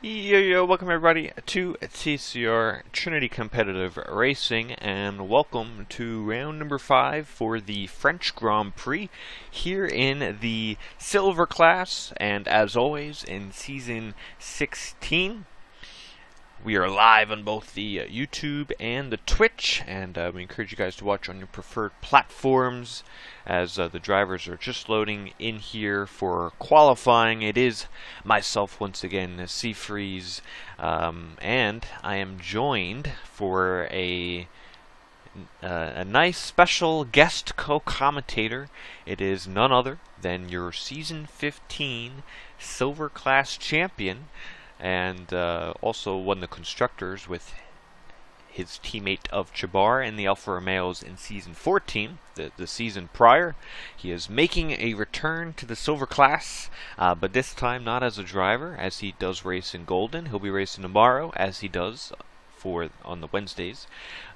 Yo, welcome everybody to TCR Trinity Competitive Racing, and welcome to round number 5 for the French Grand Prix here in the silver class, and as always in season 16. We are live on both the YouTube and the Twitch, and we encourage you guys to watch on your preferred platforms as the drivers are just loading in here for qualifying. It is myself once again, Seafreeze, and I am joined for a nice special guest co-commentator. It is none other than your Season 15 Silver Class champion, and also won the Constructors with his teammate of Chabar in the Alfa Romeos in Season 14, the season prior. He is making a return to the Silver Class, but this time not as a driver, as he does race in Golden. He'll be racing tomorrow, as he does on the Wednesdays,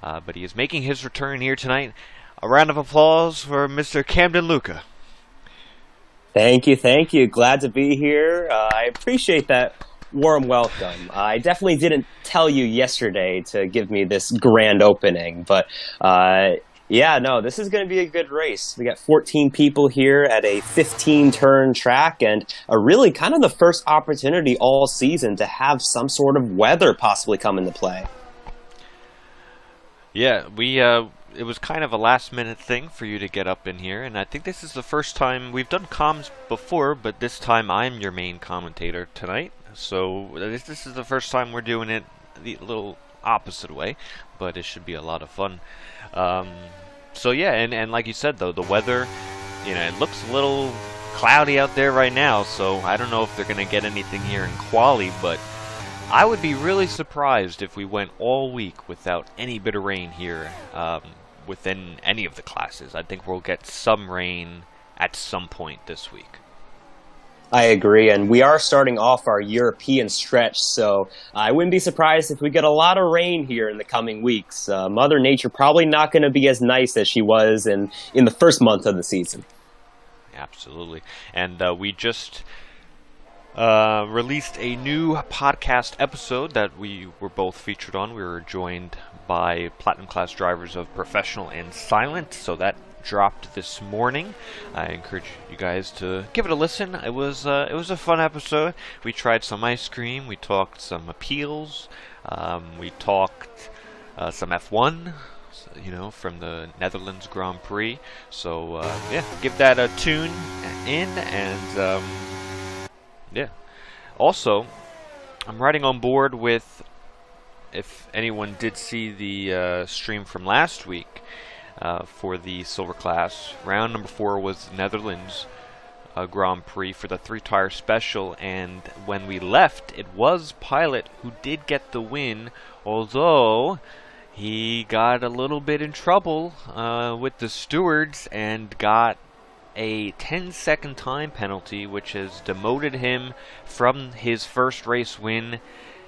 but he is making his return here tonight. A round of applause for Mr. Camden Luca. Thank you. Glad to be here. I appreciate that warm welcome. I definitely didn't tell you yesterday to give me this grand opening, but this is going to be a good race. We got 14 people here at a 15-turn track, and a really kind of the first opportunity all season to have some sort of weather possibly come into play. Yeah, it was kind of a last-minute thing for you to get up in here, and I think this is the first time we've done comms before, but this time I'm your main commentator tonight. So this is the first time we're doing it the little opposite way, but it should be a lot of fun. So yeah, and like you said though, the weather, it looks a little cloudy out there right now, so I don't know if they're going to get anything here in quali, but I would be really surprised if we went all week without any bit of rain here within any of the classes. I think we'll get some rain at some point this week. I agree, and we are starting off our European stretch, so I wouldn't be surprised if we get a lot of rain here in the coming weeks. Mother Nature probably not going to be as nice as she was in the first month of the season. Absolutely, and we just released a new podcast episode that we were both featured on. We were joined by Platinum Class drivers of Professional and Silent, so that dropped this morning. I encourage you guys to give it a listen. It was a fun episode. We tried some ice cream. We talked some appeals. We talked some F1, from the Netherlands Grand Prix. So give that a tune in, and Also, I'm riding on board with. If anyone did see the stream from last week. For the Silver Class. Round number 4 was the Netherlands Grand Prix for the 3-tire special, and when we left, it was Pilot who did get the win, although he got a little bit in trouble with the stewards and got a 10-second time penalty, which has demoted him from his first race win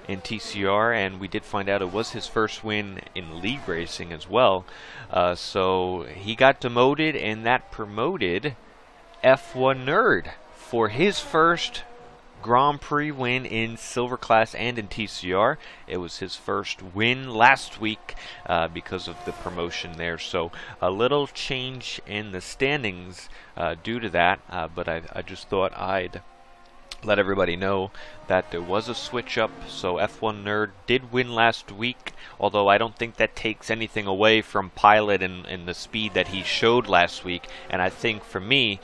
in TCR, and we did find out it was his first win in league racing as well. So he got demoted, and that promoted F1 Nerd for his first Grand Prix win in Silver Class and in TCR. It was his first win last week because of the promotion there. So a little change in the standings due to that, but I just thought I'd let everybody know that there was a switch up. So F1 Nerd did win last week, although I don't think that takes anything away from Pilot and the speed that he showed last week, and I think for me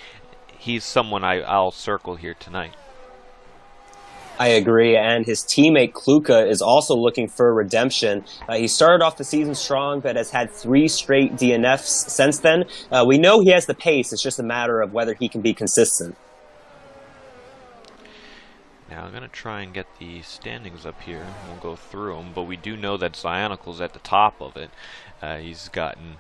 he's someone I'll circle here tonight. I agree, and his teammate Kluka is also looking for redemption. He started off the season strong, but has had 3 straight DNFs since then. We know he has the pace, it's just a matter of whether he can be consistent. Now I'm going to try and get the standings up here. We'll go through them, but we do know that Zionical's at the top of it. He's gotten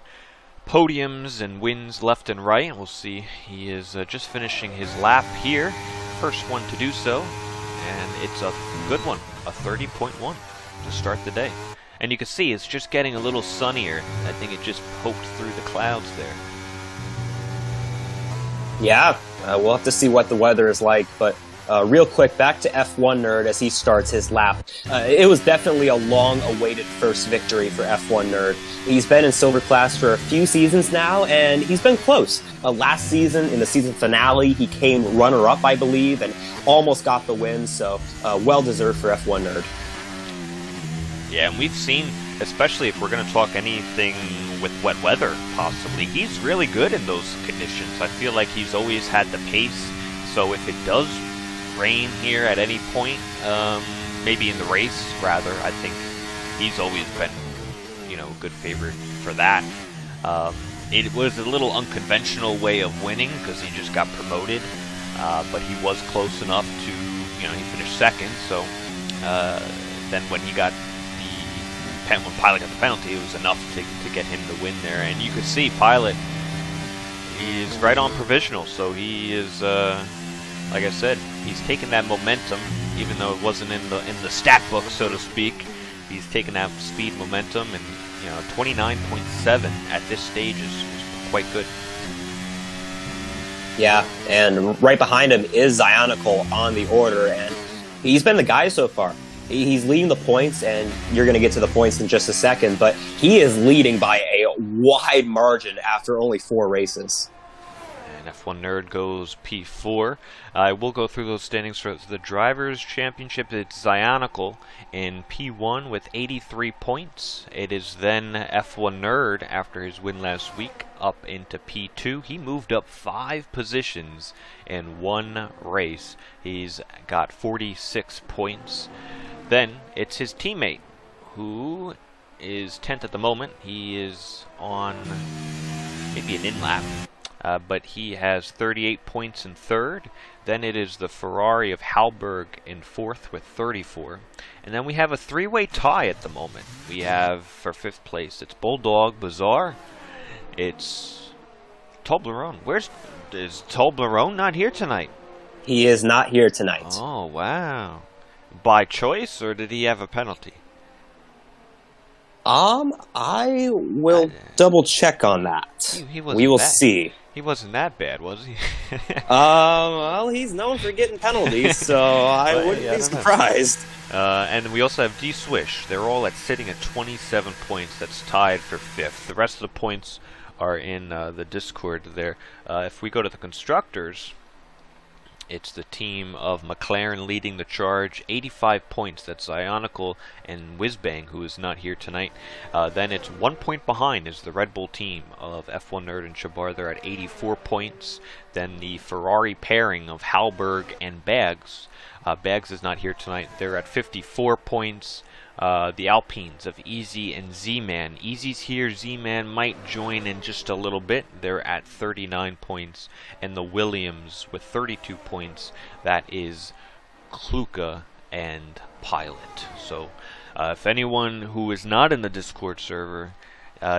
podiums and wins left and right. We'll see. He is just finishing his lap here. First one to do so, and it's a good one, a 30.1 to start the day. And you can see it's just getting a little sunnier. I think it just poked through the clouds there. Yeah, we'll have to see what the weather is like, but Real quick, back to F1 Nerd as he starts his lap. It was definitely a long-awaited first victory for F1 Nerd. He's been in Silver Class for a few seasons now, and he's been close. Last season, in the season finale, he came runner-up, I believe, and almost got the win, so well-deserved for F1 Nerd. Yeah, and we've seen, especially if we're going to talk anything with wet weather, possibly, he's really good in those conditions. I feel like he's always had the pace, so if it does rain here at any point, maybe in the race, rather, I think he's always been, a good favorite for that. It was a little unconventional way of winning because he just got promoted, but he was close enough to, he finished second, so then when he got when Pilot got the penalty, it was enough to get him the win there. And you could see Pilot is right on provisional, so he is, like I said, he's taken that momentum, even though it wasn't in the stat book, so to speak. He's taken that speed momentum, and 29.7 at this stage is quite good. Yeah, and right behind him is Zionicle on the order, and he's been the guy so far. He's leading the points, and you're going to get to the points in just a second, but he is leading by a wide margin after only 4 races. And F1 Nerd goes P4. I will go through those standings for the Drivers' Championship. It's Zionicle in P1 with 83 points. It is then F1 Nerd, after his win last week, up into P2. He moved up 5 positions in 1 race. He's got 46 points. Then it's his teammate, who is 10th at the moment. He is on maybe an in-lap, but he has 38 points in 3rd. Then it is the Ferrari of Halberg in 4th with 34. And then we have a 3-way tie at the moment. We have, for 5th place, it's Bulldog, Bazaar, it's Toblerone. Is Toblerone not here tonight? He is not here tonight. Oh, wow. By choice, or did he have a penalty? I will double check on that. We will see. He wasn't that bad, was he? Well, he's known for getting penalties, so I wouldn't be surprised. And we also have D-Swish. They're all sitting at 27 points. That's tied for 5th. The rest of the points are in the Discord there. If we go to the Constructors, it's the team of McLaren leading the charge, 85 points. That's Zionicle and Whizbang, who is not here tonight. Then it's 1 point behind is the Red Bull team of F1 Nerd and Shabar. They're at 84 points. Then the Ferrari pairing of Halberg and Bags. Bags is not here tonight. They're at 54 points. The Alpines of Easy and Z-Man. Easy's here, Z-Man might join in just a little bit. They're at 39 points. And the Williams with 32 points. That is Kluka and Pilot. So if anyone who is not in the Discord server,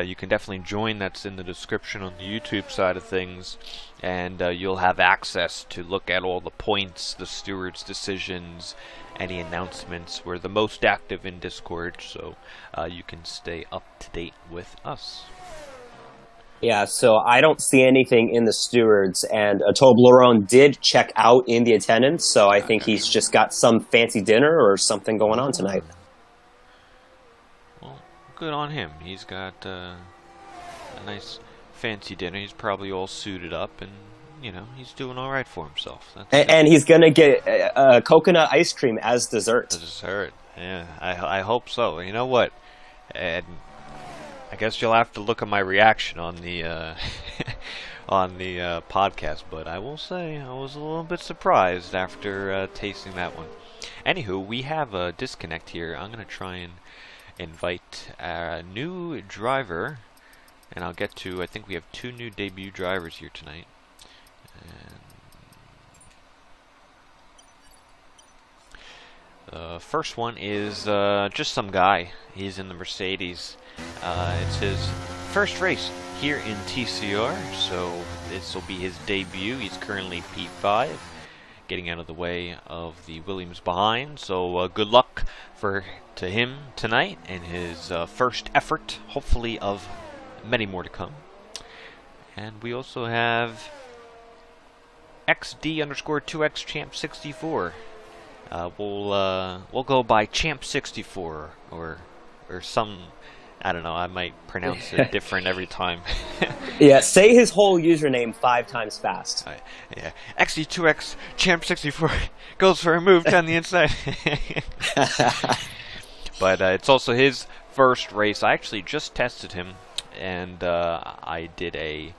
you can definitely join. That's in the description on the YouTube side of things. And you'll have access to look at all the points, the stewards' decisions, any announcements. We're the most active in Discord, so you can stay up to date with us. Yeah, so I don't see anything in the stewards, and Toblerone did check out in the attendance, so I think he's just got some fancy dinner or something going on tonight. Well, good on him. He's got a nice fancy dinner. He's probably all suited up, and he's doing all right for himself. And he's gonna get coconut ice cream as dessert. Dessert, yeah. I hope so. You know what? And I guess you'll have to look at my reaction on the on the podcast. But I will say I was a little bit surprised after tasting that one. Anywho, we have a disconnect here. I'm gonna try and invite a new driver, and I'll get to. I think we have 2 new debut drivers here tonight. The first one is just some guy. He's in the Mercedes. It's his first race here in TCR, so this will be his debut. He's currently P5, getting out of the way of the Williams behind. So good luck to him tonight in his first effort, hopefully of many more to come. And we also have XD underscore 2X Champ 64. We'll go by Champ 64 or some. I don't know. I might pronounce it different every time. Yeah, say his whole username 5 times fast. Yeah, XD2X Champ 64 goes for a move down the inside. But it's also his first race. I actually just tested him, and I did a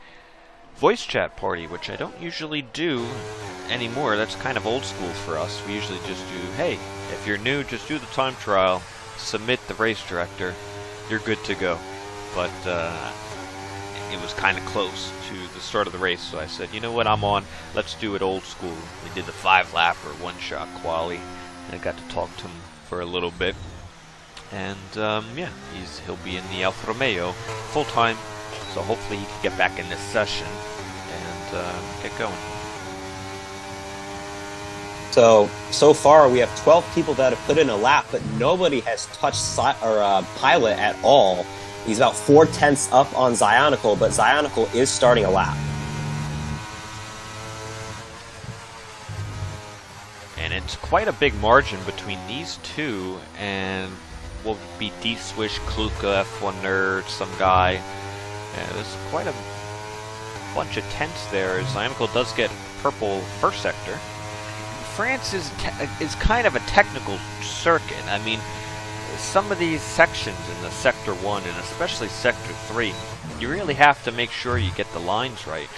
voice chat party, which I don't usually do anymore. That's kind of old school for us. We usually just do, hey, if you're new, just do the time trial, submit the race director, you're good to go. But it was kind of close to the start of the race, so I said, you know what, I'm on. Let's do it old school. We did the 5-lap or one-shot quali, and I got to talk to him for a little bit. And yeah, he'll be in the Alfa Romeo full time, so hopefully he can get back in this session and get going. So far we have 12 people that have put in a lap, but nobody has touched Pilot at all. He's about 4/10 up on Zionicle, but Zionicle is starting a lap. And it's quite a big margin between these two, and will be D-Swish, Kluka, F1 Nerd, some guy. Yeah, there's quite a bunch of tenths there. Zionicle does get purple first sector. France is kind of a technical circuit. I mean, some of these sections in the Sector 1 and especially Sector 3, you really have to make sure you get the lines right,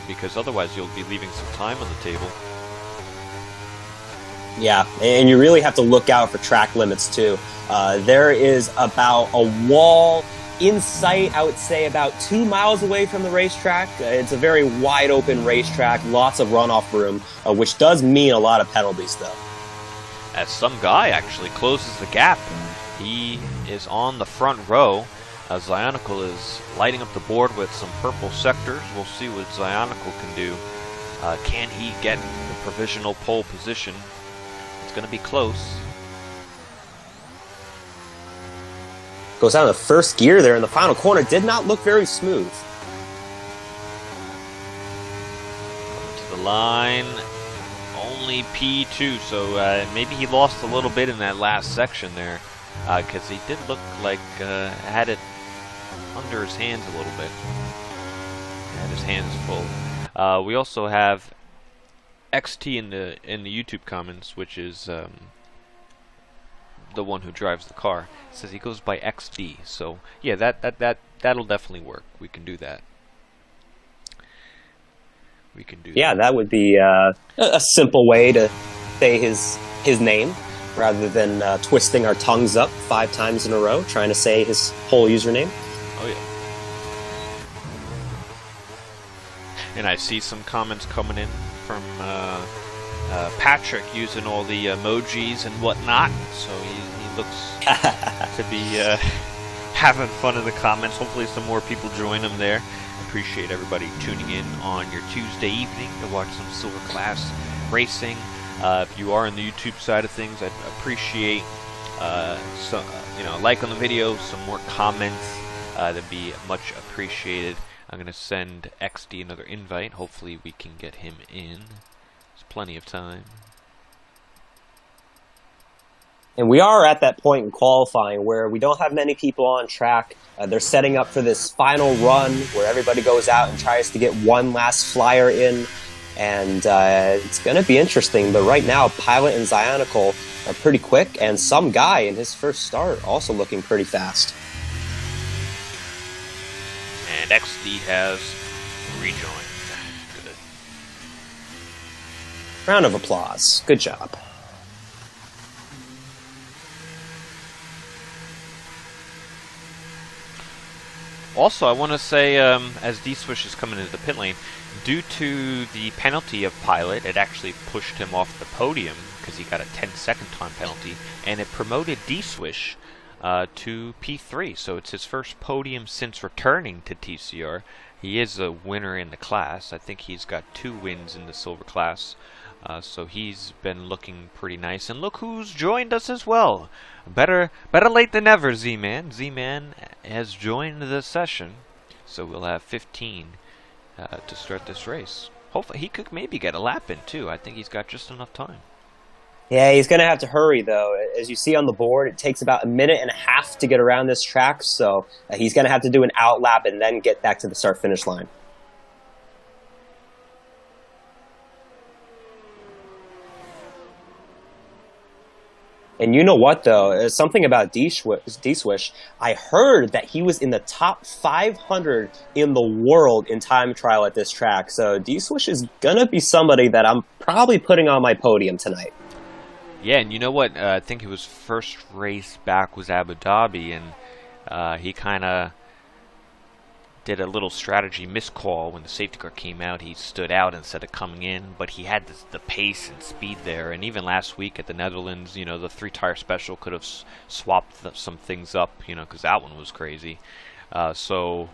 because otherwise you'll be leaving some time on the table. Yeah, and you really have to look out for track limits too. There is about a wall in sight, I would say about 2 miles away from the racetrack. It's a very wide open racetrack, lots of runoff room, which does mean a lot of penalties though. As some guy actually closes the gap. He is on the front row. Zionicle is lighting up the board with some purple sectors. We'll see what Zionicle can do. Can he get the provisional pole position? It's going to be close. Goes out of the first gear there in the final corner. Did not look very smooth. To the line. Only P2, so maybe he lost a little bit in that last section there, because he did look like had it under his hands a little bit. Had his hands full. We also have XT in the YouTube comments, which is the one who drives the car. It says he goes by XD, so yeah, that'll definitely work. We can do that. We can do yeah, that would be a simple way to say his name, rather than twisting our tongues up 5 times in a row, trying to say his whole username. Oh yeah. And I see some comments coming in from Patrick using all the emojis and whatnot, so he looks to be having fun in the comments. Hopefully some more people join him there. Appreciate everybody tuning in on your Tuesday evening to watch some Silver Class racing. If you are on the YouTube side of things, I'd appreciate some, like on the video, some more comments. That'd be much appreciated. I'm gonna send XD another invite. Hopefully we can get him in. There's plenty of time. And we are at that point in qualifying where we don't have many people on track. They're setting up for this final run where everybody goes out and tries to get one last flyer in. And it's going to be interesting. But right now, Pilot and Zionicle are pretty quick. And some guy in his first start also looking pretty fast. And XD has rejoined. Good. Round of applause. Good job. Also, I want to say, as D-Swish is coming into the pit lane, due to the penalty of Pilot, it actually pushed him off the podium because he got a 10-second time penalty, and it promoted D-Swish to P3. So it's his first podium since returning to TCR. He is a winner in the class. I think he's got 2 wins in the silver class. So he's been looking pretty nice. And look who's joined us as well. Better late than never, Z-Man. Z-Man has joined the session. So we'll have 15 to start this race. Hopefully, he could maybe get a lap in, too. I think he's got just enough time. Yeah, he's going to have to hurry, though. As you see on the board, it takes about a minute and a half to get around this track, so he's going to have to do an out lap and then get back to the start-finish line. And you know what, though? Something about D-Swish. I heard that he was in the top 500 in the world in time trial at this track. So D-Swish is going to be somebody that I'm probably putting on my podium tonight. Yeah, and you know what? I think his first race back was Abu Dhabi, and he kind of did a little strategy miscall when the safety car came out. He stood out instead of coming in, but he had the pace and speed there. And even last week at the Netherlands, you know, the 3-tire special could have swapped some things up, you know, because that one was crazy. So,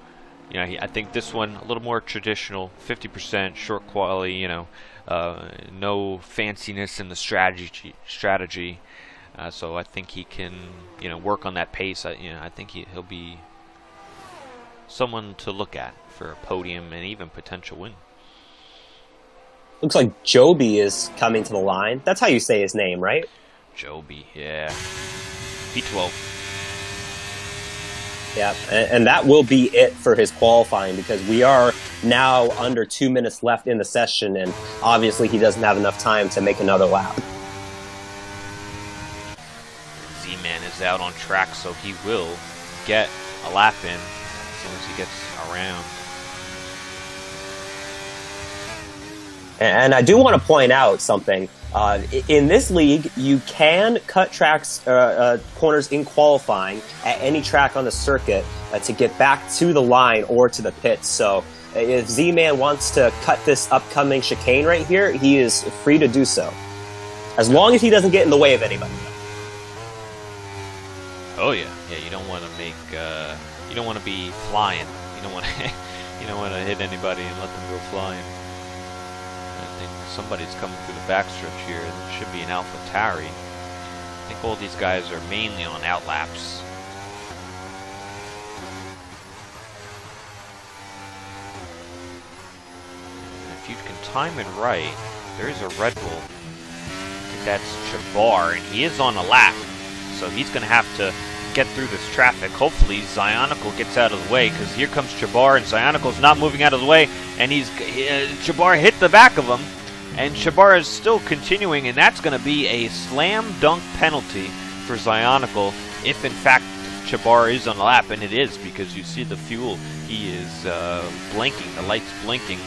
you know, I think this one a little more traditional, 50% short quality, you know, no fanciness in the strategy. So I think he can, you know, work on that pace. You know, I think he'll be someone to look at for a podium and even potential win. Looks like Joby is coming to the line. That's how you say his name, right? Joby, yeah. P12. Yeah, and that will be it for his qualifying, because we are now under 2 minutes left in the session, and obviously he doesn't have enough time to make another lap. Z-Man is out on track, so he will get a lap in as soon as he gets around. And I do want to point out something. In this league, you can cut corners in qualifying at any track on the circuit to get back to the line or to the pits. So if Z-Man wants to cut this upcoming chicane right here, he is free to do so, as long as he doesn't get in the way of anybody. Oh yeah, you don't want to make, you don't want to be flying. You don't want to, you don't want to hit anybody and let them go flying. I think somebody's coming through the backstretch here. It should be an AlphaTauri. I think all these guys are mainly on outlaps. And if you can time it right, there is a Red Bull. I think that's Chabar, and he is on a lap, so he's going to have to get through this traffic. Hopefully Zionicle gets out of the way, because here comes Chabar, and Zionicle's not moving out of the way, and Chabar hit the back of him, and Chabar is still continuing, and that's going to be a slam dunk penalty for Zionicle if in fact Chabar is on the lap, and it is, because you see the fuel. He is blinking, the light's blinking.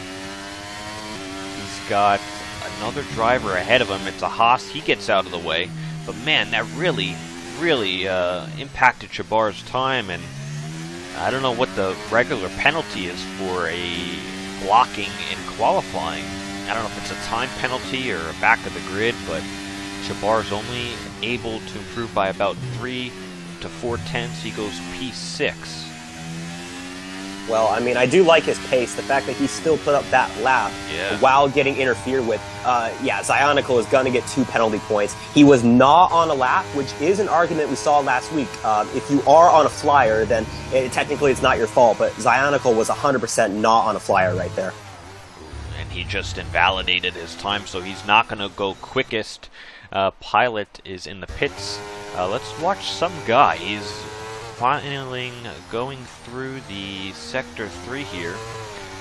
He's got another driver ahead of him. It's a Haas. He gets out of the way, but man, that really impacted Chabar's time, and I don't know what the regular penalty is for a blocking in qualifying. I don't know if it's a time penalty or a back of the grid, but Chabar's only able to improve by about 3 to 4 tenths. He goes P6. Well, I mean, I do like his pace. The fact that he still put up that lap while getting interfered with. Zionicle is going to get 2 penalty points. He was not on a lap, which is an argument we saw last week. If you are on a flyer, then technically it's not your fault, but Zionicle was 100% not on a flyer right there. And he just invalidated his time, so he's not going to go quickest. Pilot is in the pits. Let's watch some guy. He's finally going through the Sector 3 here.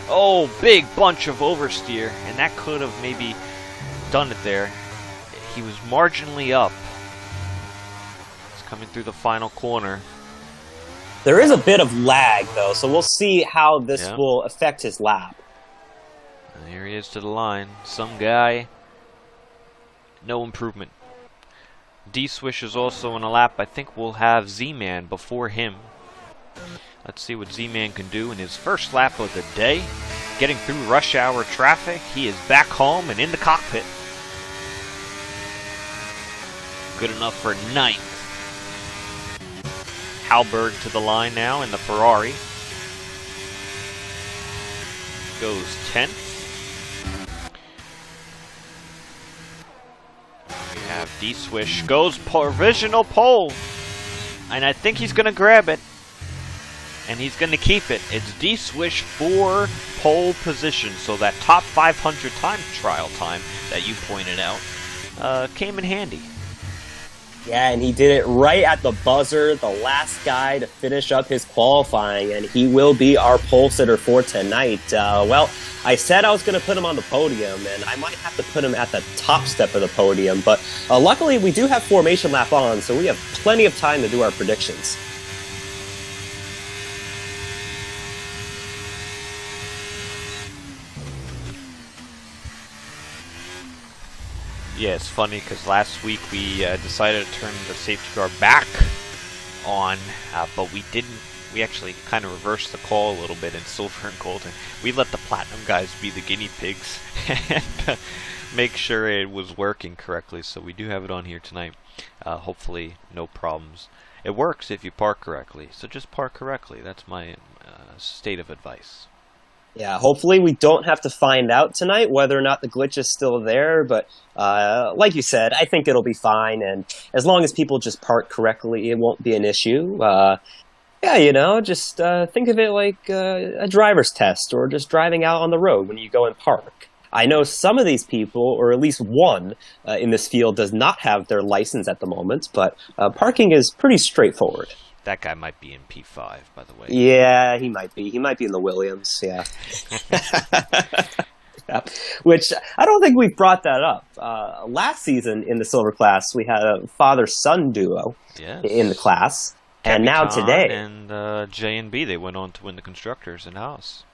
Oh, big bunch of oversteer, and that could have maybe done it there. He was marginally up. He's coming through the final corner. There is a bit of lag, though, so we'll see how this will affect his lap. And here he is to the line. Some guy, no improvement. D-Swish is also on a lap. I think we'll have Z-Man before him. Let's see what Z-Man can do in his first lap of the day. Getting through rush hour traffic. He is back home and in the cockpit. Good enough for 9th. Halberg to the line now in the Ferrari. Goes 10th. We have D-Swish, goes provisional pole, and I think he's going to grab it. and he's going to keep it. It's D-Swish for pole position, so that top 500 time trial time that you pointed out came in handy. Yeah, and he did it right at the buzzer, the last guy to finish up his qualifying, and he will be our pole sitter for tonight. Well, I said I was going to put him on the podium, and I might have to put him at the top step of the podium, but luckily we do have formation lap on, so we have plenty of time to do our predictions. Yeah, it's funny because last week we decided to turn the safety car back on, but we didn't. We actually kind of reversed the call a little bit in silver and gold, and we let the platinum guys be the guinea pigs and make sure it was working correctly. So we do have it on here tonight. Hopefully, no problems. It works if you park correctly, so just park correctly. That's my state of advice. Yeah, hopefully we don't have to find out tonight whether or not the glitch is still there, but like you said, I think it'll be fine, and as long as people just park correctly, it won't be an issue. Yeah, you know, just think of it like a driver's test or just driving out on the road when you go and park. I know some of these people, or at least one in this field, does not have their license at the moment, but parking is pretty straightforward. That guy might be in P5, by the way. Yeah, he might be. He might be in the Williams, yeah. Yeah. Which, I don't think we've brought that up. Last season in the silver class, we had a father-son duo in the class. And now today... And J and B, they went on to win the Constructors in-house.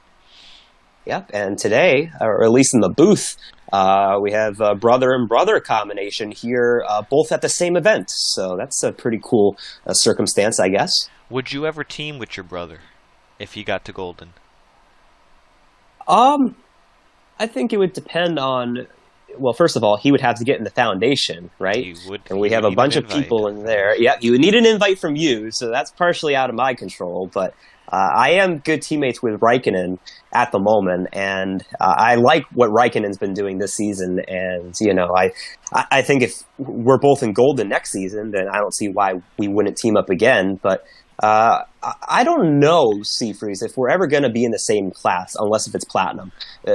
Yep, and today, or at least in the booth, we have a brother and brother combination here, both at the same event. So that's a pretty cool circumstance, I guess. Would you ever team with your brother if he got to Golden? I think it would depend on... Well, first of all, he would have to get in the foundation, right? He would, and we have a bunch of people in there. Yeah, you would need an invite from you, so that's partially out of my control. But I am good teammates with Raikkonen at the moment, and I like what Raikkonen's been doing this season. And, you know, I think if we're both in Golden next season, then I don't see why we wouldn't team up again. But I don't know, Seafreeze, if we're ever going to be in the same class, unless if it's Platinum.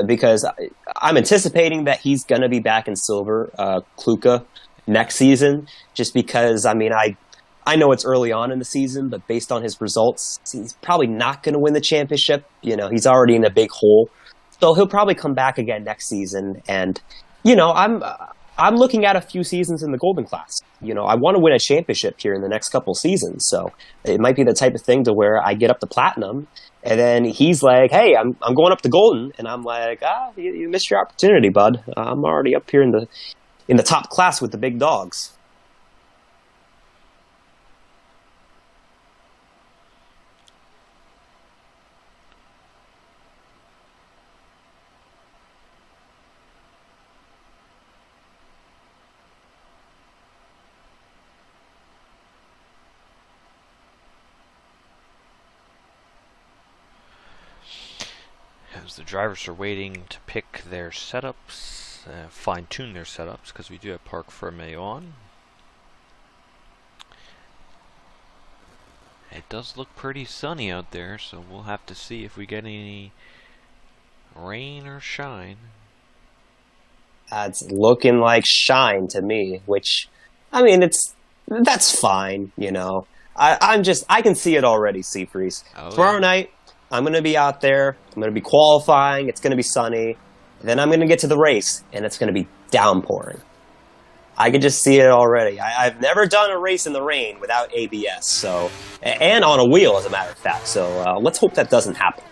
Because I'm anticipating that he's going to be back in Silver, Kluka, next season. Just because, I mean, I know it's early on in the season, but based on his results, he's probably not going to win the championship. You know, he's already in a big hole. So he'll probably come back again next season. And, you know, I'm looking at a few seasons in the Golden class. You know, I want to win a championship here in the next couple seasons. So it might be the type of thing to where I get up to Platinum, and then he's like, hey, I'm going up to Golden. And I'm like, you missed your opportunity, bud. I'm already up here in the top class with the big dogs. As the drivers are waiting to pick their setups, fine-tune their setups, because we do have Parc Fermé on. It does look pretty sunny out there, so we'll have to see if we get any rain or shine. It's looking like shine to me, which, I mean, that's fine, you know. I can see it already, Seafreeze. Tomorrow night, I'm going to be out there, I'm going to be qualifying, it's going to be sunny, then I'm going to get to the race, and it's going to be downpouring. I can just see it already. I've never done a race in the rain without ABS, so, and on a wheel, as a matter of fact, so let's hope that doesn't happen.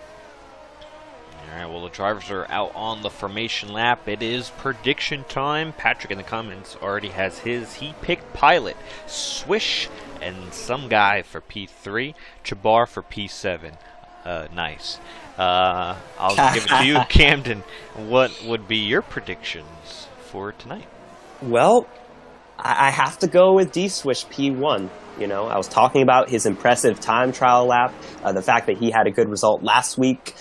Alright, well, the drivers are out on the formation lap. It is prediction time. Patrick in the comments already has his. He picked Pilot, Swish, and some guy for P3, Chabar for P7. Nice. I'll give it to you, Camden. What would be your predictions for tonight? Well, I have to go with D-Swish P1. You know, I was talking about his impressive time trial lap, the fact that he had a good result last week.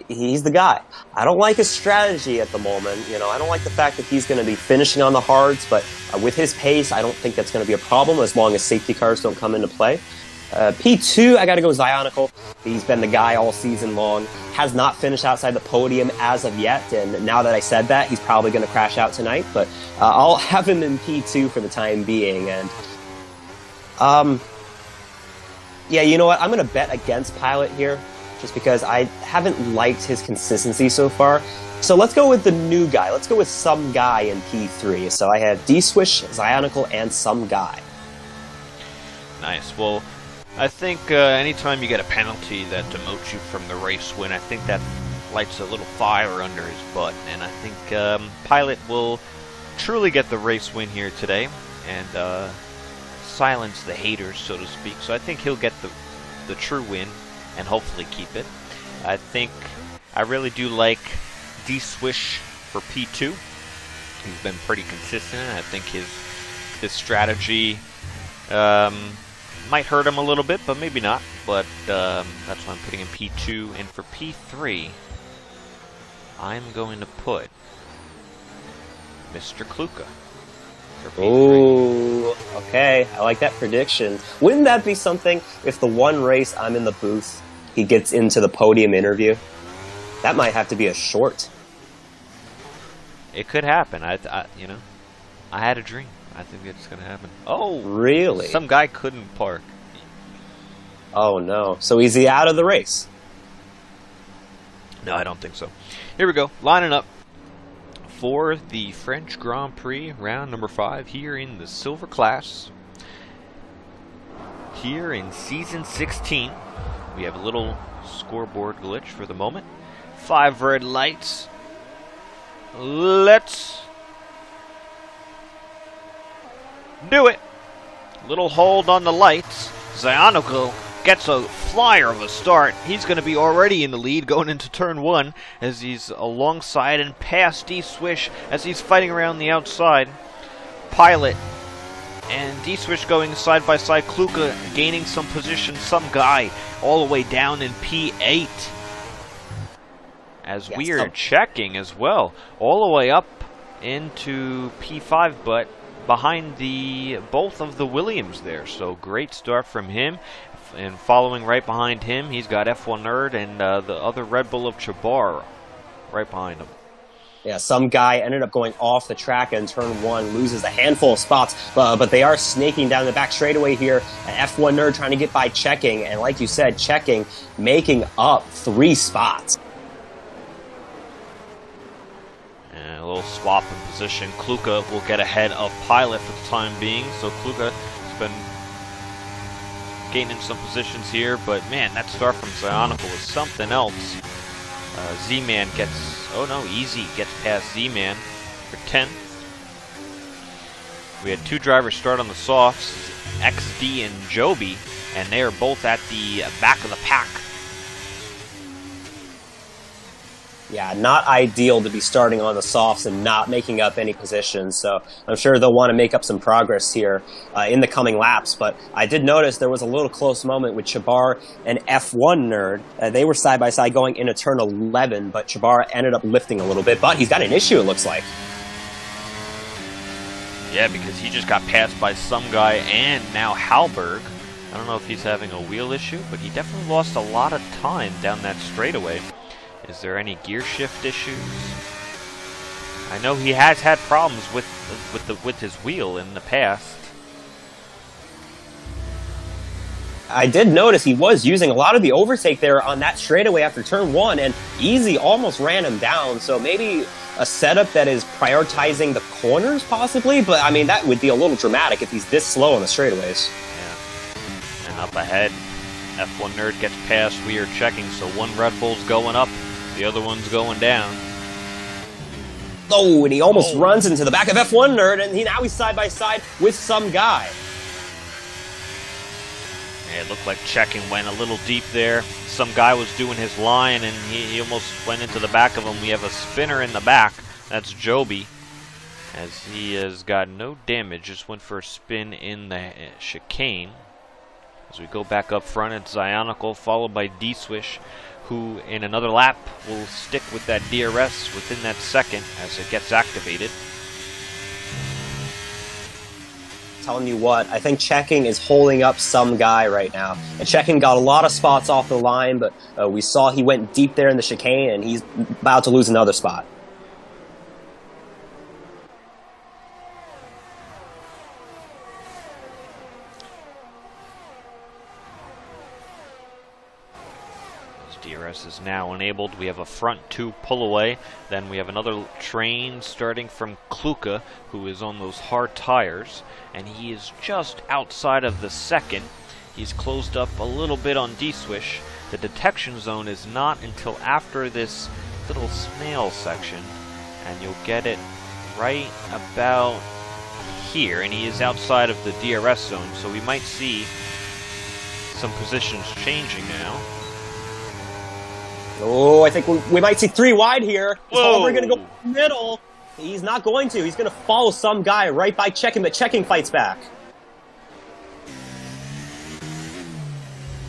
He's the guy. I don't like his strategy at the moment. You know, I don't like the fact that he's going to be finishing on the hards, but with his pace, I don't think that's going to be a problem as long as safety cars don't come into play. P2, I got to go Zionical. He's been the guy all season long. Has not finished outside the podium as of yet, and now that I said that, he's probably going to crash out tonight. But I'll have him in P2 for the time being. And yeah, you know what? I'm going to bet against Pilot here, just because I haven't liked his consistency so far. So let's go with the new guy. Let's go with Some Guy in P3. So I have D-Swish, Zionical, and Some Guy. Nice. Well, I think anytime you get a penalty that demotes you from the race win, I think that lights a little fire under his butt. And I think Pilot will truly get the race win here today and silence the haters, so to speak. So I think he'll get the true win and hopefully keep it. I really do like D-Swish for P2. He's been pretty consistent. I think his strategy might hurt him a little bit, but maybe not. But that's why I'm putting in P2. And for P3, I'm going to put Mr. Kluka. Ooh, okay. I like that prediction. Wouldn't that be something if the one race I'm in the booth, he gets into the podium interview? That might have to be a short. It could happen. I had a dream. I think it's going to happen. Oh, really? Some guy couldn't park. Oh, no. So is he out of the race? No, I don't think so. Here we go. Lining up for the French Grand Prix, round number 5, here in the silver class. Here in season 16, we have a little scoreboard glitch for the moment. 5 red lights. Let's do it. Little hold on the lights. Zionical gets a flyer of a start. He's going to be already in the lead going into turn 1 as he's alongside and past D-Swish as he's fighting around the outside. Pilot and D-Swish going side by side. Kluka gaining some position. Some guy all the way down in P8. As we are checking as well, all the way up into P5, but behind both of the Williams there. So great start from him. And following right behind him, he's got F1 Nerd and the other Red Bull of Chabar right behind him. Yeah, Some Guy ended up going off the track in turn 1, loses a handful of spots, but they are snaking down the back straightaway here. And F1 Nerd trying to get by Checking, and like you said, Checking making up 3 spots. And a little swap in position. Kluka will get ahead of Pilot for the time being, so Kluka has been gaining some positions here, but man, that start from Zionical was something else. Z-Man gets, oh no, Easy gets past Z-Man for 10th. We had 2 drivers start on the softs, XD and Joby, and they are both at the back of the pack. Yeah, not ideal to be starting on the softs and not making up any positions. So I'm sure they'll want to make up some progress here in the coming laps. But I did notice there was a little close moment with Chabar and F1 Nerd. They were side by side going into turn 11, but Chabar ended up lifting a little bit. But he's got an issue, it looks like. Yeah, because he just got passed by Some Guy and now Halberg. I don't know if he's having a wheel issue, but he definitely lost a lot of time down that straightaway. Is there any gear shift issues? I know he has had problems with his wheel in the past. I did notice he was using a lot of the overtake there on that straightaway after turn 1, and Easy almost ran him down. So maybe a setup that is prioritizing the corners possibly, but I mean that would be a little dramatic if he's this slow on the straightaways. Yeah. And up ahead, F1 Nerd gets past. We are checking, so one Red Bull's going up. The other one's going down. Oh, and he almost runs into the back of F1 Nerd, and now he's side by side with Some Guy. Yeah, it looked like Checking went a little deep there. Some guy was doing his line, and he almost went into the back of him. We have a spinner in the back. That's Joby, as he has got no damage. Just went for a spin in the chicane. As we go back up front, it's Zionical, followed by D-Swish, who in another lap will stick with that DRS within that second as it gets activated. telling you what, I think Checking is holding up some guy right now. And Checking got a lot of spots off the line, but we saw he went deep there in the chicane, and he's about to lose another spot. DRS is now enabled. We have a front 2 pull away. Then we have another train starting from Kluka, who is on those hard tires, and he is just outside of the second. He's closed up a little bit on D-Swish. The detection zone is not until after this little snail section, and you'll get it right about here, and he is outside of the DRS zone, so we might see some positions changing now. Oh, I think we might see 3 wide here. Is Whoa. Hallberg going to go middle? He's not going to. He's going to follow some guy right by Checking, but Checking fights back.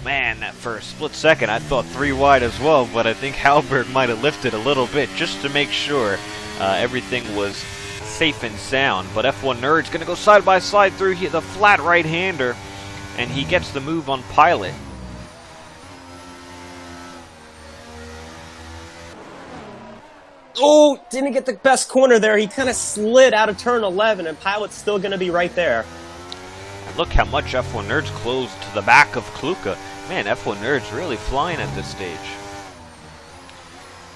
Man, that for a split second I thought 3 wide as well, but I think Hallberg might have lifted a little bit just to make sure everything was safe and sound. But F1 Nerd's going to go side by side through the flat right-hander, and he gets the move on Pilot. Oh, didn't get the best corner there. He kind of slid out of turn 11, and Pilot's still going to be right there. And look how much F1 Nerd's closed to the back of Kluka. Man, F1 Nerd's really flying at this stage.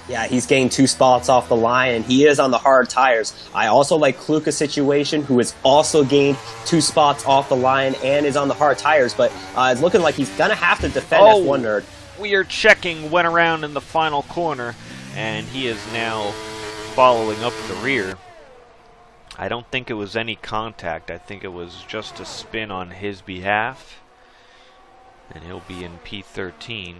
Yeah, he's gained 2 spots off the line, and he is on the hard tires. I also like Kluka's situation, who has also gained 2 spots off the line and is on the hard tires, but it's looking like he's going to have to defend F1 Nerd. We are checking, went around in the final corner, and he is now following up the rear. I don't think it was any contact. I think it was just a spin on his behalf, and he'll be in P13.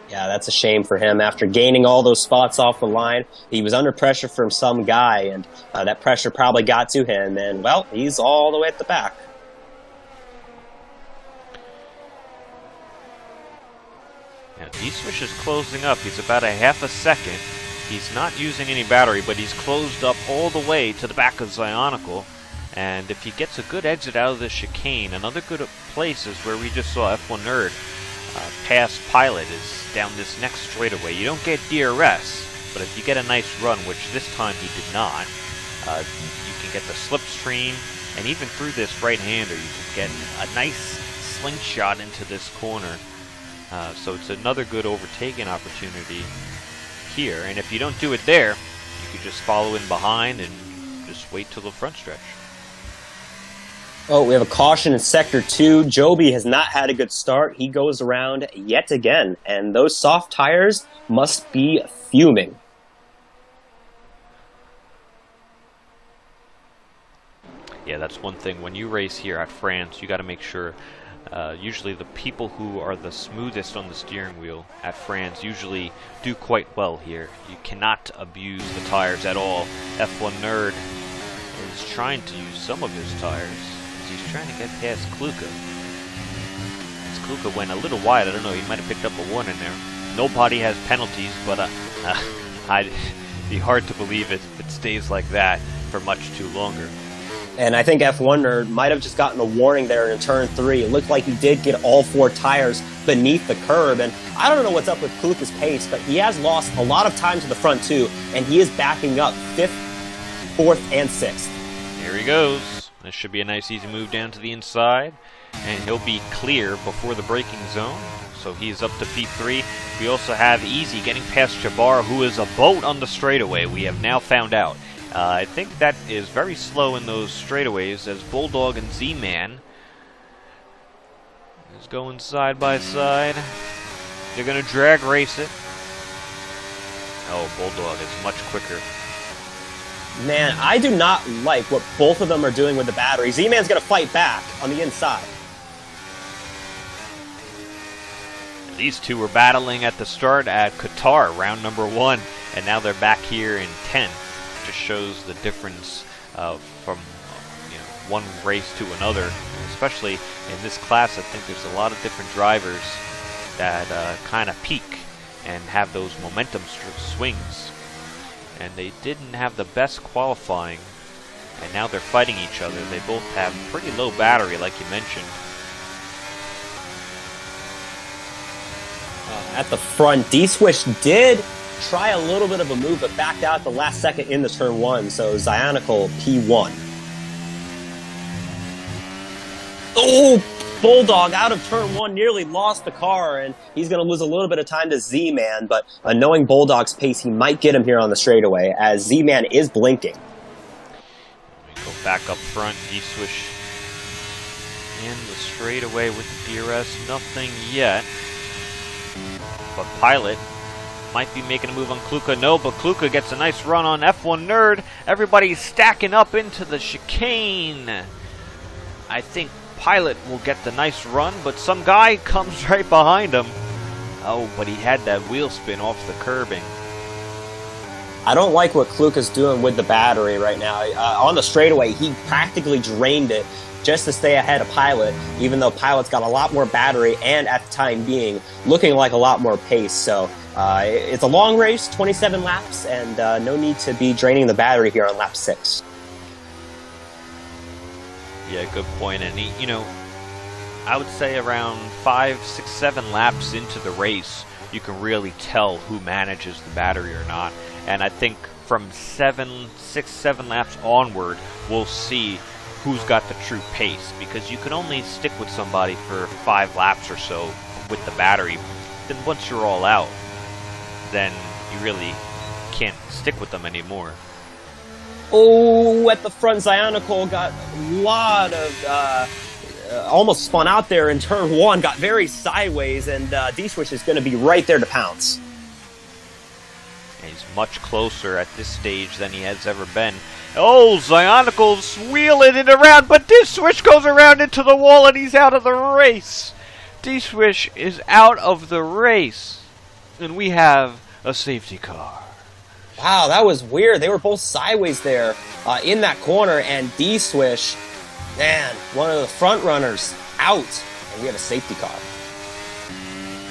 Yeah, that's a shame for him. After gaining all those spots off the line, he was under pressure from some guy, and that pressure probably got to him, and, well, he's all the way at the back. Now, D-Swish is closing up. He's about a half a second. He's not using any battery, but he's closed up all the way to the back of Zionical. And if he gets a good exit out of the chicane, another good place is where we just saw F1 Nerd pass Pilot is down this next straightaway. You don't get DRS, but if you get a nice run, which this time he did not, you can get the slipstream, and even through this right-hander, you can get a nice slingshot into this corner. So it's another good overtaking opportunity here, and if you don't do it there, you could just follow in behind and just wait till the front stretch. Oh, we have a caution in Sector 2. Joby has not had a good start. He goes around yet again, and those soft tires must be fuming. Yeah, that's one thing. When you race here at France, you got to make sure, usually the people who are the smoothest on the steering wheel at France usually do quite well here. You cannot abuse the tires at all. F1 Nerd is trying to use some of his tires. He's trying to get past Kluka. As Kluka went a little wide, I don't know, he might have picked up a one in there. Nobody has penalties, but I'd be hard to believe it if it stays like that for much too longer. And I think F1 Nerd might have just gotten a warning there in turn 3. It looked like he did get all 4 tires beneath the curb, and I don't know what's up with Kluka's pace, but he has lost a lot of time to the front 2, and he is backing up 5th, 4th, and 6th. Here he goes. This should be a nice easy move down to the inside, and he'll be clear before the braking zone, so he's up to P3. We also have Easy getting past Jabbar, who is a boat on the straightaway, we have now found out. I think that is very slow in those straightaways, as Bulldog and Z-Man is going side by side. They're going to drag race it. Oh, Bulldog is much quicker. Man, I do not like what both of them are doing with the battery. Z-Man's going to fight back on the inside. These two were battling at the start at Qatar, round number 1, and now they're back here in 10th. Just shows the difference from one race to another. Especially in this class, I think there's a lot of different drivers that kind of peak and have those momentum swings. And they didn't have the best qualifying and now they're fighting each other. They both have pretty low battery, like you mentioned. At the front, D-Swish did try a little bit of a move, but backed out the last second in the turn 1, so Zionical P1. Oh, Bulldog out of turn 1 nearly lost the car, and he's going to lose a little bit of time to Z-Man, but knowing Bulldog's pace, he might get him here on the straightaway, as Z-Man is blinking. Go back up front, D-Swish in the straightaway with the DRS, nothing yet. But Pilot might be making a move on Kluka. No, but Kluka gets a nice run on F1 Nerd. Everybody's stacking up into the chicane. I think Pilot will get the nice run, but some guy comes right behind him. Oh, but he had that wheel spin off the curbing. I don't like what Kluka's doing with the battery right now. On the straightaway, he practically drained it just to stay ahead of Pilot, even though Pilot's got a lot more battery and, at the time being, looking like a lot more pace. So it's a long race, 27 laps, and no need to be draining the battery here on lap 6. Yeah, good point. And, you know, I would say around 5, 6, 7 laps into the race, you can really tell who manages the battery or not. And I think from 6, 7 laps onward, we'll see who's got the true pace, because you can only stick with somebody for 5 laps or so with the battery. Then once you're all out, then you really can't stick with them anymore. Oh, at the front, Zionical got a lot of, almost spun out there in turn 1, got very sideways, and D-Swish is going to be right there to pounce. And he's much closer at this stage than he has ever been. Oh, Zionical's wheeling it around, but D-Swish goes around into the wall and he's out of the race. D-Swish is out of the race. And we have a safety car. Wow, that was weird. They were both sideways there in that corner, and D-Swish, man, one of the front runners out, and we have a safety car.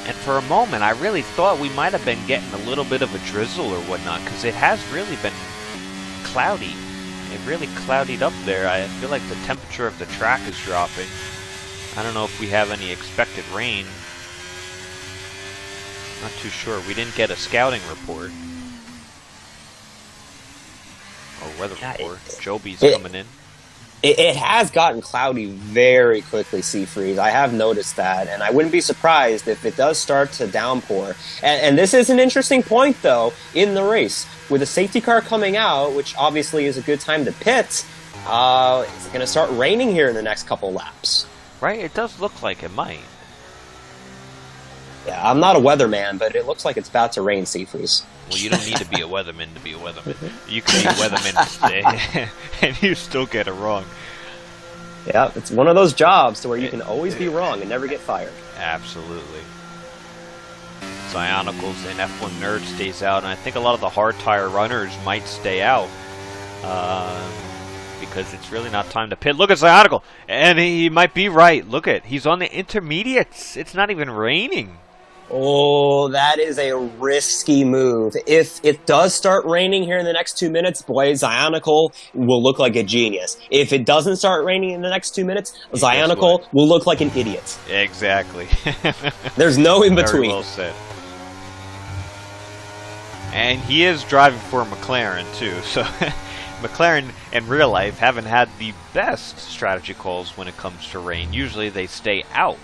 And for a moment, I really thought we might have been getting a little bit of a drizzle or whatnot, because it has really been cloudy. It really clouded up there. I feel like the temperature of the track is dropping. I don't know if we have any expected rain. Not too sure. We didn't get a scouting report. Or weather report. Joby's coming in. It has gotten cloudy very quickly, Seafreeze. I have noticed that, and I wouldn't be surprised if it does start to downpour. And this is an interesting point, though, in the race. With the safety car coming out, which obviously is a good time to pit, it's going to start raining here in the next couple laps. Right? It does look like it might. Yeah, I'm not a weatherman, but it looks like it's about to rain, Seafreeze. Well, you don't need to be a weatherman to be a weatherman. You can be a weatherman today, and you still get it wrong. Yeah, it's one of those jobs to where you can always be wrong and never get fired. Absolutely. Zionicals and F1 Nerd stays out, and I think a lot of the hard tire runners might stay out because it's really not time to pit. Look at Zionical, and he might be right. Look at, he's on the intermediates. It's not even raining. Oh, that is a risky move. If it does start raining here in the next 2 minutes, boy, Zionical will look like a genius. If it doesn't start raining in the next 2 minutes, Zionical will look like an idiot. Exactly. There's no in between. Very well said. And he is driving for McLaren, too. So McLaren, in real life, haven't had the best strategy calls when it comes to rain. Usually they stay out,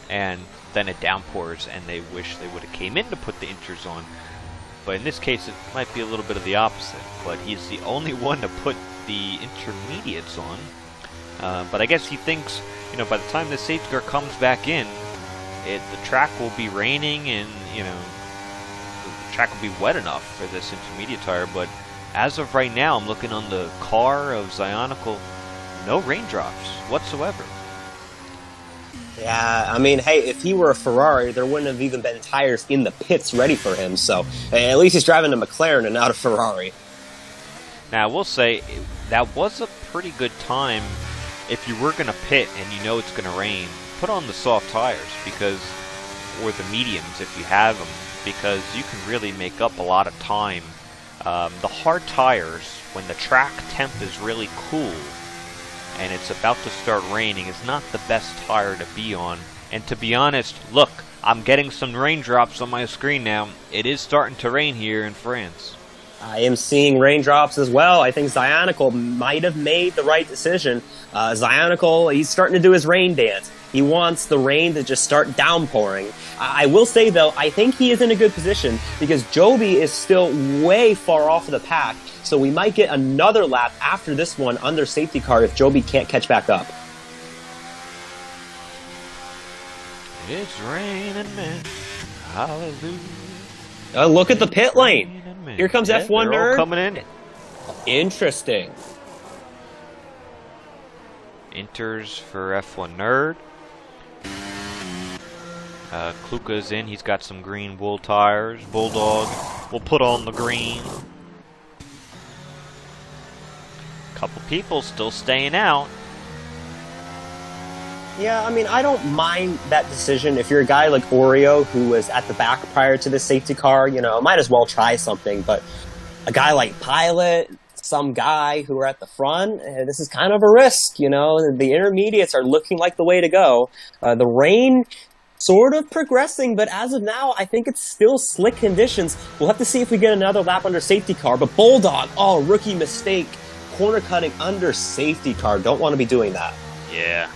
and then it downpours, and they wish they would have came in to put the inters on. But in this case, it might be a little bit of the opposite. But he's the only one to put the intermediates on. But I guess he thinks, you know, by the time the safety car comes back in, the track will be raining, and, you know, the track will be wet enough for this intermediate tire. But as of right now, I'm looking on the car of Zionical, no raindrops whatsoever. Yeah, I mean, hey, if he were a Ferrari, there wouldn't have even been tires in the pits ready for him. So at least he's driving a McLaren and not a Ferrari. Now, I will say, that was a pretty good time. If you were going to pit and you know it's going to rain, put on the soft tires, because, or the mediums if you have them, because you can really make up a lot of time. The hard tires when the track temp is really cool and it's about to start raining, is not the best tire to be on. And to be honest, look, I'm getting some raindrops on my screen now. It is starting to rain here in France. I am seeing raindrops as well. I think Zionicle might have made the right decision. Zionicle, he's starting to do his rain dance. He wants the rain to just start downpouring. I will say, though, I think he is in a good position because Joby is still way far off of the pack. So we might get another lap after this one under safety car if Joby can't catch back up. It's raining men. Hallelujah. Look at the pit lane. Here comes F1 they're Nerd. all coming in. Interesting. Enters for F1 Nerd. Kluka's in. He's got some green wool tires. Bulldog will put on the green. Couple people still staying out. Yeah, I mean, I don't mind that decision. If you're a guy like Oreo who was at the back prior to the safety car, you know, might as well try something. But a guy like Pilot, some guy who are at the front, this is kind of a risk, you know. The intermediates are looking like the way to go. The rain sort of progressing, but as of now, I think it's still slick conditions. We'll have to see if we get another lap under safety car. But Bulldog, oh, rookie mistake. Corner cutting under safety car. Don't want to be doing that. Yeah.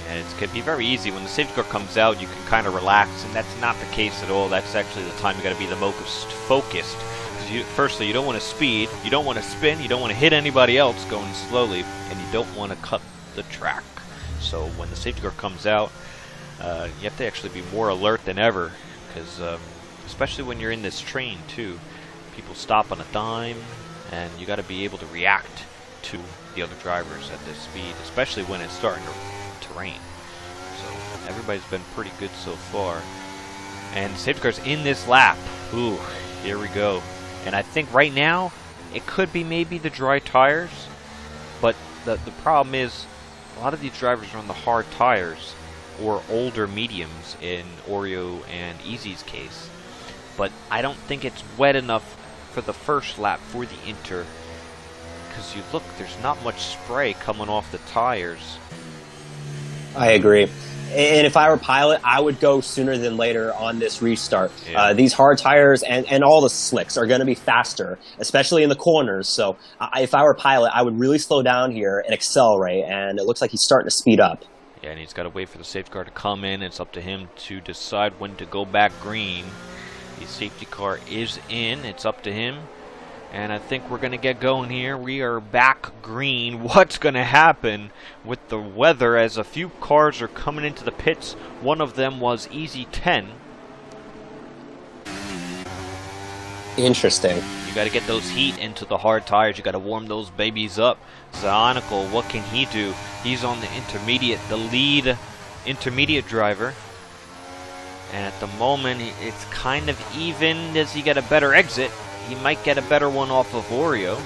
And it can be very easy. When the safety car comes out, you can kind of relax, and that's not the case at all. That's actually the time you got to be the most focused. Firstly, you don't want to speed, you don't want to spin, you don't want to hit anybody else going slowly, and you don't want to cut the track. So when the safety car comes out, you have to actually be more alert than ever, because especially when you're in this train too, people stop on a dime, and you got to be able to react to the other drivers at this speed, especially when it's starting to rain. So everybody's been pretty good so far. And safety car's in this lap. Ooh, here we go. And I think right now, it could be maybe the dry tires, but the problem is, a lot of these drivers are on the hard tires, or older mediums in Oreo and Easy's case. But I don't think it's wet enough for the first lap for the Inter, because you look, there's not much spray coming off the tires. I agree. And if I were Pilot, I would go sooner than later on this restart. Yeah. These hard tires and all the slicks are going to be faster, especially in the corners. So if I were Pilot, I would really slow down here and accelerate. And it looks like he's starting to speed up. Yeah, and he's got to wait for the safety car to come in. It's up to him to decide when to go back green. The safety car is in. It's up to him. And I think we're going to get going here. We are back green. What's going to happen with the weather as a few cars are coming into the pits? One of them was Easy 10. Interesting. You got to get those heat into the hard tires. You got to warm those babies up. Zionicle, what can he do? He's on the intermediate, the lead intermediate driver. And at the moment, it's kind of even. Does he get a better exit? He might get a better one off of Oreo.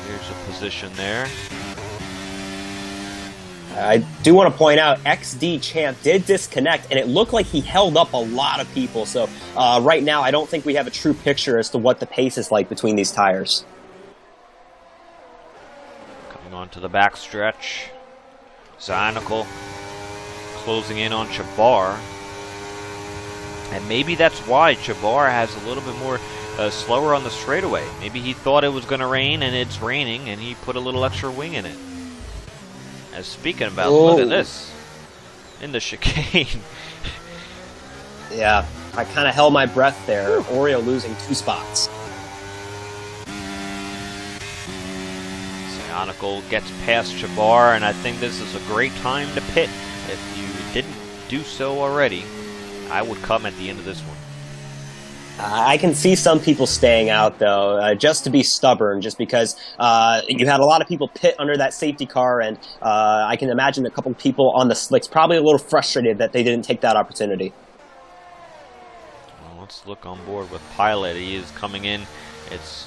Here's a position there. I do want to point out, XD Champ did disconnect, and it looked like he held up a lot of people. So right now, I don't think we have a true picture as to what the pace is like between these tires. Coming on to the back stretch. Zionicle closing in on Chabar. And maybe that's why Chabar has a little bit more slower on the straightaway. Maybe he thought it was going to rain, and it's raining, and he put a little extra wing in it. As speaking about, look at this. In the chicane. Yeah, I kind of held my breath there. Oreo losing 2 spots. Zionicle gets past Chabar, and I think this is a great time to pit. If you didn't do so already, I would come at the end of this one. I can see some people staying out, though, just to be stubborn, just because you had a lot of people pit under that safety car, and I can imagine a couple people on the slicks probably a little frustrated that they didn't take that opportunity. Well, let's look on board with Pilot. He is coming in. It's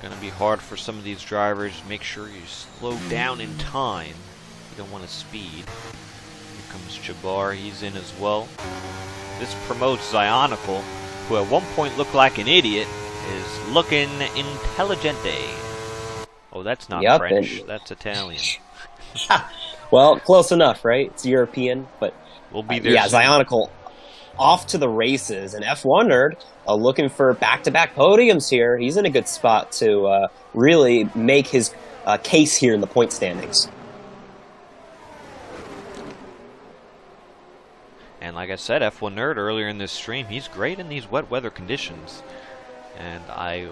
going to be hard for some of these drivers. Make sure you slow down in time. You don't want to speed. Here comes Chabar. He's in as well. This promotes Zionicle, who at one point looked like an idiot. is looking intelligente. Oh, that's not Yep, French. and That's Italian. well, close enough, right? It's European, but We'll be there yeah, soon. Zionical off to the races, and F1 Nerd looking for back-to-back podiums here. He's in a good spot to really make his case here in the point standings. And like I said, F1 Nerd earlier in this stream, he's great in these wet weather conditions. And I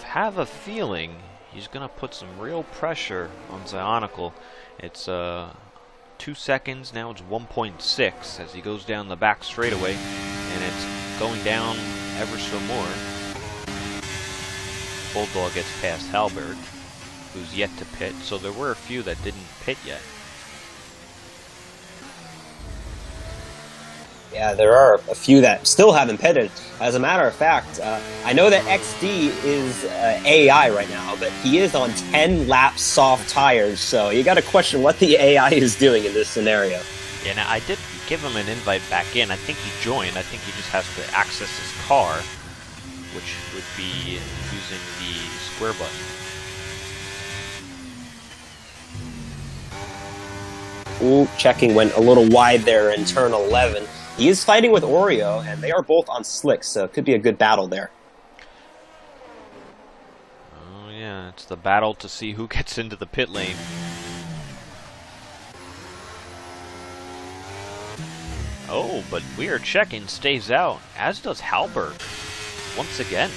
have a feeling he's going to put some real pressure on Zionical. It's 2 seconds, now it's 1.6 as he goes down the back straightaway. And it's going down ever so more. Bulldog gets past Halberg, who's yet to pit. So there were a few that didn't pit yet. Yeah, there are a few that still haven't pitted. As a matter of fact, I know that XD is AI right now, but he is on 10-lap soft tires, so you got to question what the AI is doing in this scenario. Yeah, now I did give him an invite back in. I think he joined. I think he just has to access his car, which would be using the square button. Ooh, checking went a little wide there in turn 11. He is fighting with Oreo, and they are both on slicks, so it could be a good battle there. Oh yeah, it's the battle to see who gets into the pit lane. Oh, but we are checking stays out, as does Halberg. Once again.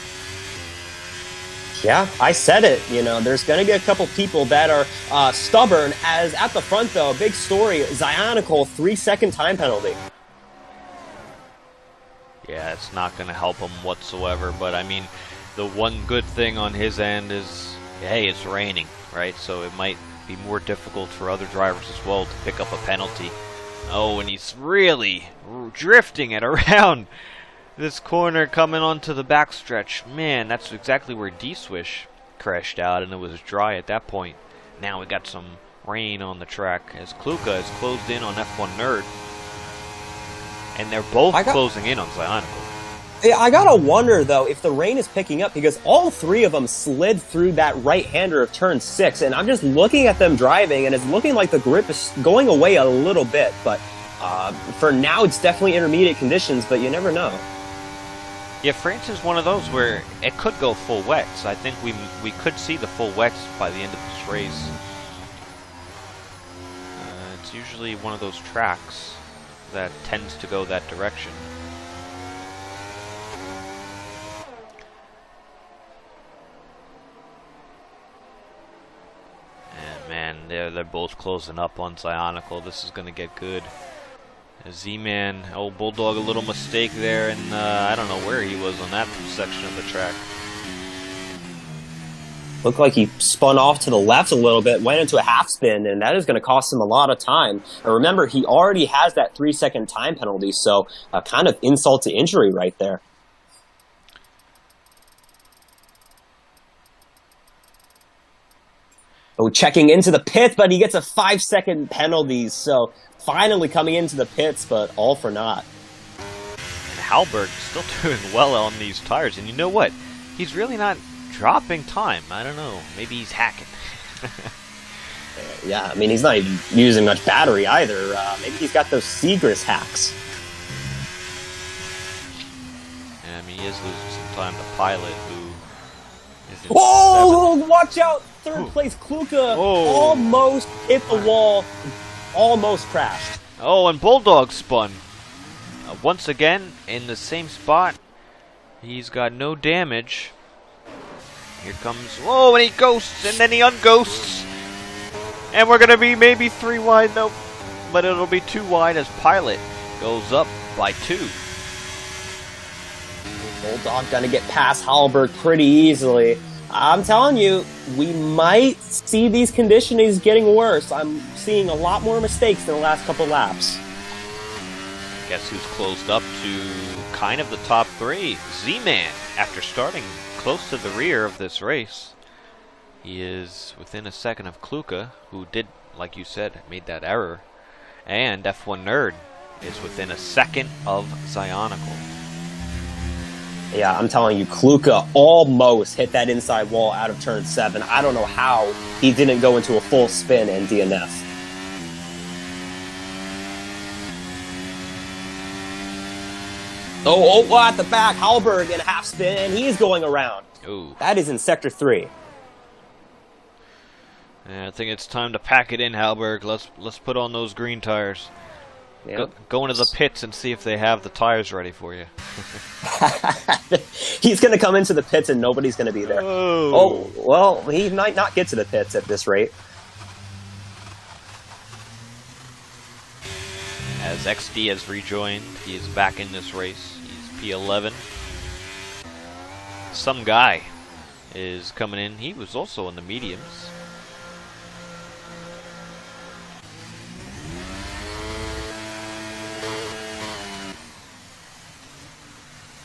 Yeah, I said it. You know, there's going to be a couple people that are stubborn. As at the front, though, big story, Zionical 3-second time penalty. Yeah, it's not going to help him whatsoever, but I mean, the one good thing on his end is, hey, it's raining, right? So it might be more difficult for other drivers as well to pick up a penalty. Oh, and he's really drifting it around this corner coming onto the backstretch. Man, that's exactly where D-Swish crashed out, and it was dry at that point. Now we got some rain on the track as Kluka is closed in on F1 Nerd. And they're both closing in on Zionical. I gotta wonder, though, if the rain is picking up, because all three of them slid through that right-hander of turn 6, and I'm just looking at them driving, and it's looking like the grip is going away a little bit, but for now it's definitely intermediate conditions, but you never know. Yeah, France is one of those where it could go full wet, so I think we could see the full wets by the end of this race. It's usually one of those tracks that tends to go that direction. And man, they're both closing up on Zionical. This is going to get good. Z-Man, old Bulldog, a little mistake there, and I don't know where he was on that section of the track. Looked like he spun off to the left a little bit, went into a half spin, and that is going to cost him a lot of time. And remember, he already has that 3-second time penalty, so kind of insult to injury right there. Oh, checking into the pits, but he gets a 5-second penalty, so finally coming into the pits, but all for naught. And Halberg still doing well on these tires, and you know what? He's really not dropping time. I don't know. Maybe he's hacking. Yeah, I mean, he's not even using much battery either. Maybe he's got those Segrist hacks. Yeah, I mean, he is losing some time to Pilot, who is in Oh, watch out! Third place Kluka almost hit the wall, almost crashed. Oh, and Bulldog spun. Once again, in the same spot. He's got no damage. Here comes... Whoa, and he ghosts, and then he unghosts. And we're going to be maybe 3 wide, nope. But it'll be 2 wide as Pilot goes up by 2. Bulldog gonna get past Halberg pretty easily. I'm telling you, we might see these conditionings getting worse. I'm seeing a lot more mistakes in the last couple laps. Guess who's closed up to kind of the top 3? Z-Man, after starting close to the rear of this race. He is within a second of Kluka, who did, like you said, made that error. And F1 Nerd is within a second of Zionical. Yeah, I'm telling you, Kluka almost hit that inside wall out of turn 7. I don't know how he didn't go into a full spin and DNF. Oh, at the back, Hallberg in a half spin, and he's going around. Ooh. That is in Sector 3. Yeah, I think it's time to pack it in, Hallberg. Let's put on those green tires. Yep. Go into the pits and see if they have the tires ready for you. He's going to come into the pits and nobody's going to be there. Oh, well, he might not get to the pits at this rate. As XD has rejoined, he is back in this race. He's P11. Some guy is coming in. He was also in the mediums.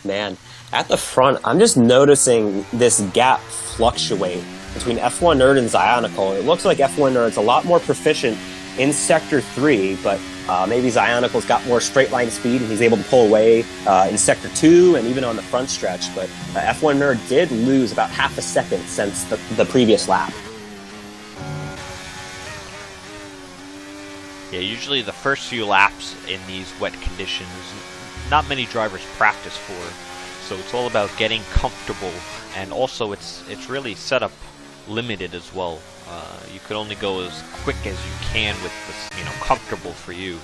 Man, at the front, I'm just noticing this gap fluctuate between F1 Nerd and Zionicle. It looks like F1 Nerd's a lot more proficient in Sector 3, but maybe Zionicle's got more straight line speed and he's able to pull away in Sector 2 and even on the front stretch. But F1 Nerd did lose about half a second since the previous lap. Yeah, usually the first few laps in these wet conditions, not many drivers practice for, so it's all about getting comfortable, and also it's really setup limited as well. You could only go as quick as you can with this, comfortable for you.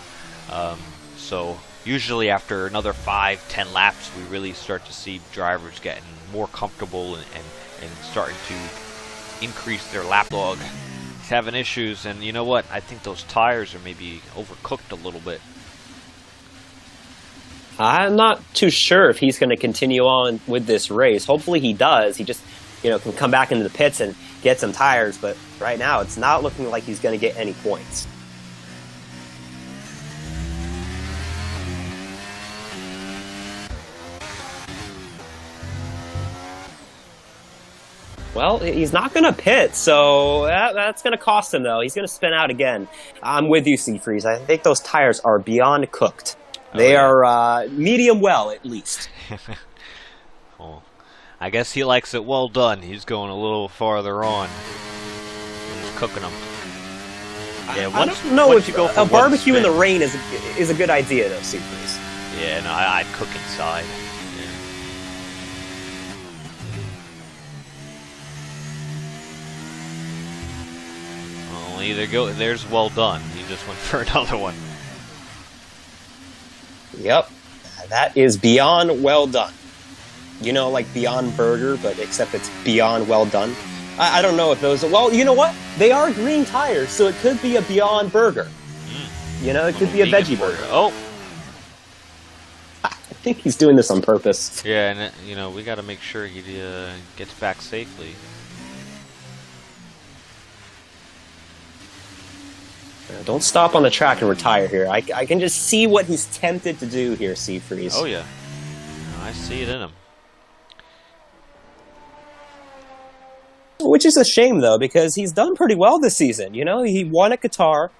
So usually after another 5-10 laps, we really start to see drivers getting more comfortable and starting to increase their lap log. He's having issues, and you know what? I think those tires are maybe overcooked a little bit. I'm not too sure if he's going to continue on with this race. Hopefully he does. He just, can come back into the pits and get some tires. But right now, it's not looking like he's going to get any points. Well, he's not going to pit, so that's going to cost him, though. He's going to spin out again. I'm with you, Seafreeze. I think those tires are beyond cooked. They are medium well, at least. Well, I guess he likes it well done. He's going a little farther on. He's cooking them. Yeah, I don't know if a barbecue in the rain is a good idea, though, Seafreeze. Yeah, no, I'd cook inside. Yeah. Well, there's well done. He just went for another one. Yep, that is beyond well done. Like Beyond Burger, but except it's beyond well done. I don't know if those are... Well, you know what? They are green tires, so it could be a Beyond Burger. It could be a veggie burger. Oh! I think he's doing this on purpose. Yeah, and, we got to make sure he gets back safely. Don't stop on the track and retire here. I can just see what he's tempted to do here, Seafreeze. Oh, yeah. I see it in him. Which is a shame, though, because he's done pretty well this season. He won at Qatar.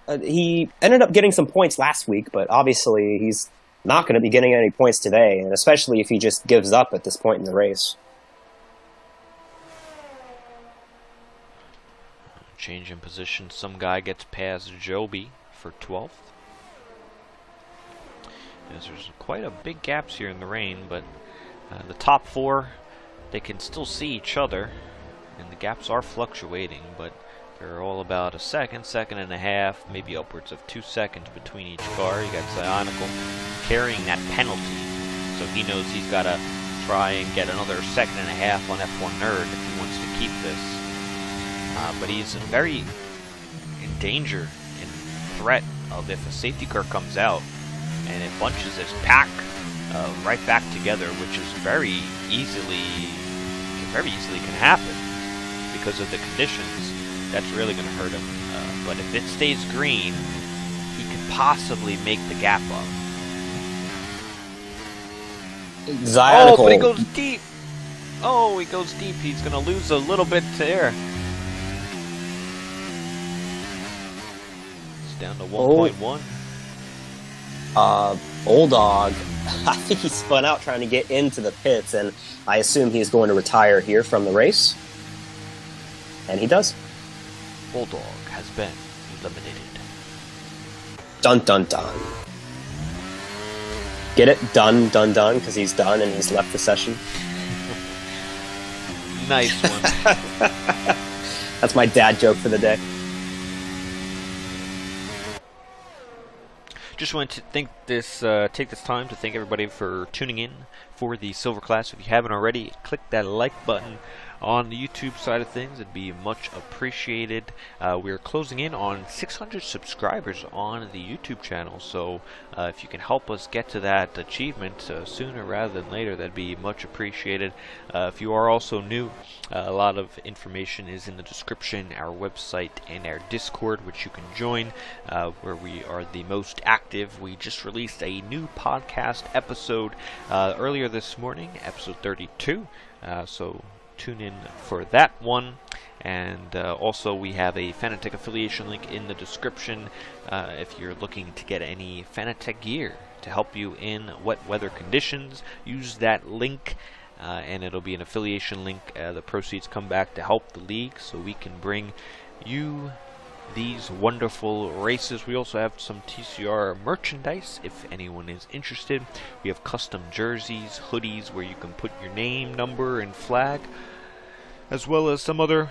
He ended up getting some points last week, but obviously he's not going to be getting any points today, and especially if he just gives up at this point in the race. Change in position. Some guy gets past Joby for 12th. As there's quite a big gaps here in the rain, but the top 4, they can still see each other, and the gaps are fluctuating, but they're all about a second and a half, maybe upwards of 2 seconds between each car. You got Zionicle carrying that penalty, so he knows he's got to try and get another second and a half on F1 Nerd if he wants to keep this. But he's very in danger, in threat of if a safety car comes out and it bunches his pack right back together, which is very easily can happen because of the conditions. That's really going to hurt him. But if it stays green, he could possibly make the gap up. Zionicle. Oh, but he goes deep. Oh, he goes deep. He's going to lose a little bit to air. Down to 1.1. Bulldog I think he spun out trying to get into the pits, and I assume he's going to retire here from the race. And he does. Bulldog has been eliminated. Dun dun dun. Get it? Done, done, done, because he's done and he's left the session. Nice one. That's my dad joke for the day. Just wanted to take this time to thank everybody for tuning in for the Silver Class. If you haven't already, click that like button on the YouTube side of things. It'd be much appreciated. We're closing in on 600 subscribers on the YouTube channel, so if you can help us get to that achievement sooner rather than later, that'd be much appreciated. If you are also new, a lot of information is in the description, our website and our Discord, which you can join, where we are the most active. We just released a new podcast episode earlier this morning, episode 32, so tune in for that one. And also we have a Fanatec affiliation link in the description if you're looking to get any Fanatec gear to help you in wet weather conditions. Use that link and it'll be an affiliation link. The proceeds come back to help the league so we can bring you these wonderful races. We also have some TCR merchandise if anyone is interested. We have custom jerseys, hoodies where you can put your name, number, and flag, as well as some other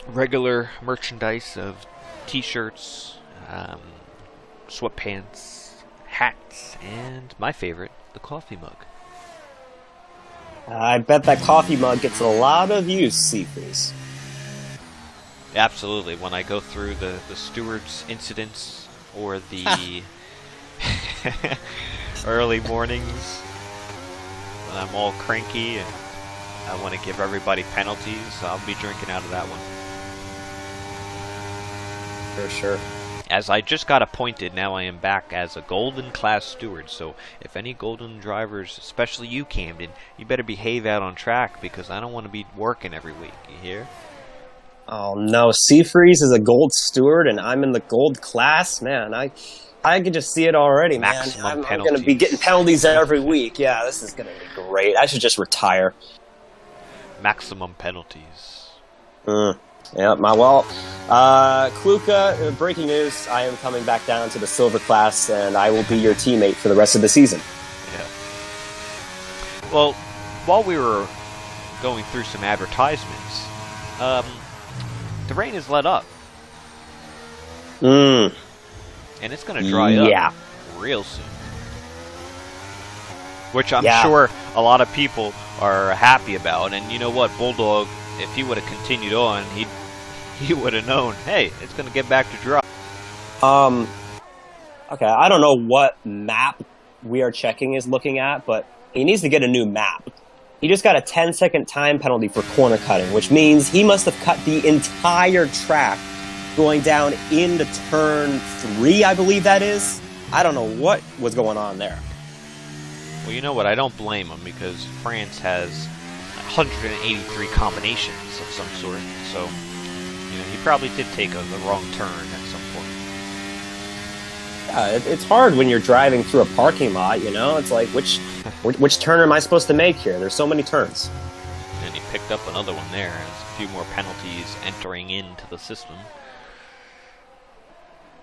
regular merchandise of t-shirts, sweatpants, hats, and my favorite, the coffee mug. I bet that coffee mug gets a lot of use, Seafreeze. Absolutely. When I go through the stewards incidents or the early mornings when I'm all cranky and I want to give everybody penalties, I'll be drinking out of that one. For sure. As I just got appointed, now I am back as a Golden Class Steward, so if any Golden drivers, especially you, Camden, you better behave out on track because I don't want to be working every week, you hear? Oh no, Seafreeze is a gold steward and I'm in the gold class? Man, I can just see it already, man. I'm going to be getting penalties every week. Yeah, this is going to be great. I should just retire. Maximum penalties. Yeah, Kluka, breaking news, I am coming back down to the silver class and I will be your teammate for the rest of the season. Yeah. Well, while we were going through some advertisements, the rain has let up. And it's going to dry up real soon. Which I'm sure a lot of people are happy about. And you know what, Bulldog, if he would have continued on, he would have known, hey, it's going to get back to dry. Okay, I don't know what map We Are Checking is looking at, but he needs to get a new map. He just got a 10-second time penalty for corner cutting, which means he must have cut the entire track going down into turn 3, I believe that is. I don't know what was going on there. Well, you know what? I don't blame him because France has 183 combinations of some sort. So, you know, he probably did take the wrong turn at some point. Yeah, it's hard when you're driving through a parking lot, you know? It's like, which turn am I supposed to make here? There's so many turns. And he picked up another one there. There's a few more penalties entering into the system.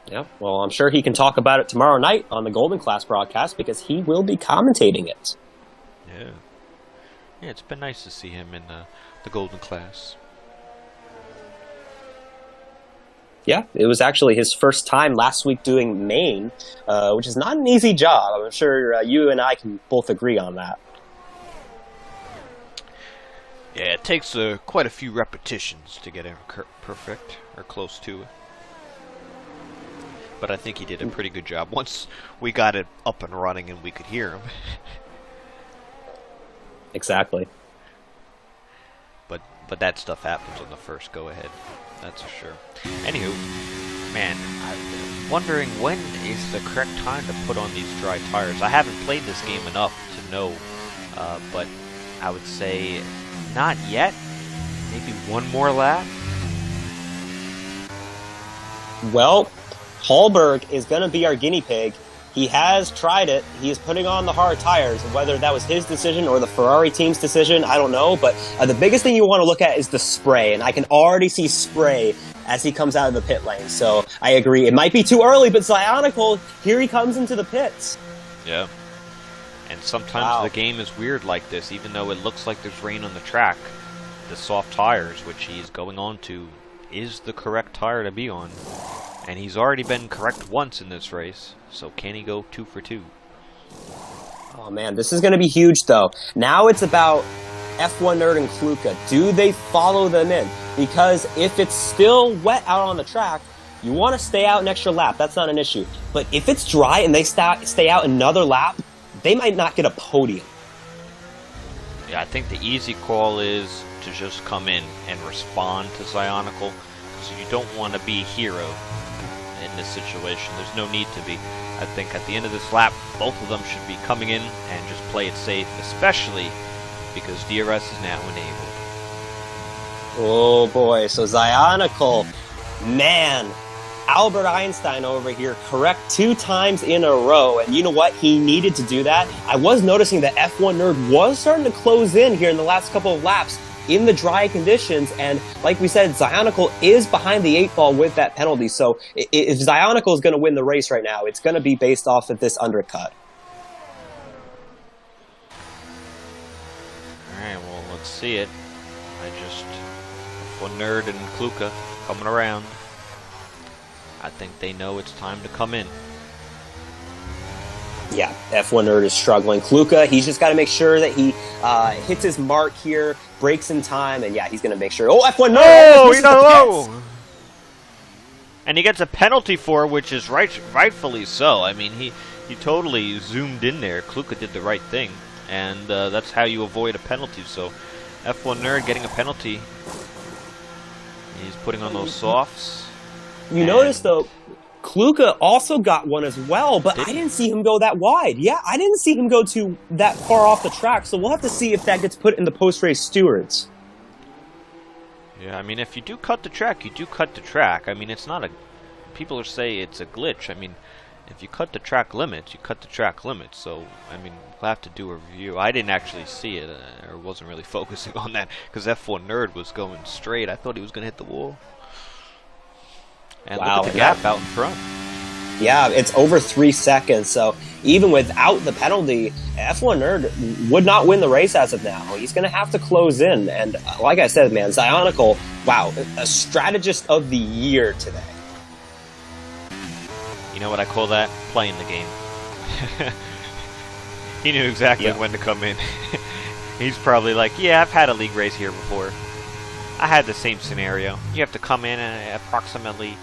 Yeah, well, I'm sure he can talk about it tomorrow night on the Golden Class broadcast because he will be commentating it. Yeah. Yeah, it's been nice to see him in the Golden Class. Yeah, it was actually his first time last week doing main, which is not an easy job. I'm sure you and I can both agree on that. Yeah, it takes quite a few repetitions to get it perfect, or close to it. But I think he did a pretty good job once we got it up and running and we could hear him. Exactly. But that stuff happens on the first go-ahead. That's for sure. Anywho, man, I'm wondering when is the correct time to put on these dry tires. I haven't played this game enough to know, but I would say not yet. Maybe one more lap. Well, Hallberg is going to be our guinea pig. He has tried it. He is putting on the hard tires. Whether that was his decision or the Ferrari team's decision, I don't know. But the biggest thing you want to look at is the spray. And I can already see spray as he comes out of the pit lane. So I agree. It might be too early, but Zionicle, here he comes into the pits. Yeah. And sometimes the game is weird like this. Even though it looks like there's rain on the track, the soft tires, which he's going on to, is the correct tire to be on. And he's already been correct once in this race, so can he go 2 for 2? Oh man, this is going to be huge though. Now it's about F1 Nerd and Kluka. Do they follow them in? Because if it's still wet out on the track, you want to stay out an extra lap. That's not an issue. But if it's dry and they stay out another lap, they might not get a podium. Yeah, I think the easy call is to just come in and respond to Zionicle, because you don't want to be a hero in this situation. There's no need to be. I think at the end of this lap, both of them should be coming in and just play it safe, especially because DRS is now enabled. Oh boy, so Zionicle, man, Albert Einstein over here, correct 2 times in a row, and you know what? He needed to do that. I was noticing that F1 Nerd was starting to close in here in the last couple of laps in the dry conditions, and like we said, Zionicle is behind the 8 ball with that penalty, so if Zionicle is going to win the race right now, it's going to be based off of this undercut. Alright, well, let's see it. F1 Nerd and Kluka coming around. I think they know it's time to come in. Yeah, F1 Nerd is struggling. Kluka, he's just got to make sure that he hits his mark here, breaks in time, and yeah, he's going to make sure. Oh, F1 Nerd! Oh, you know, and he gets a penalty for it, which is rightfully so. I mean, he totally zoomed in there. Kluka did the right thing, and that's how you avoid a penalty. So, F1 Nerd getting a penalty. He's putting on those softs. You notice, though, Kluka also got one as well, but I didn't see him go that wide. Yeah, I didn't see him go that far off the track, so we'll have to see if that gets put in the post-race stewards. Yeah, I mean, if you do cut the track, you do cut the track. I mean, it's not a... People are saying it's a glitch. I mean, if you cut the track limits, you cut the track limits. So, I mean, we'll have to do a review. I didn't actually see it, or wasn't really focusing on that, because F1 Nerd was going straight. I thought he was going to hit the wall. And wow, look at the gap out in front. Yeah, it's over 3 seconds, so even without the penalty, F1 Nerd would not win the race as of now. He's going to have to close in, and like I said, man, Zionicle, wow, a strategist of the year today. You know what I call that? Playing the game. He knew exactly when to come in. He's probably like, yeah, I've had a league race here before. I had the same scenario. You have to come in at approximately,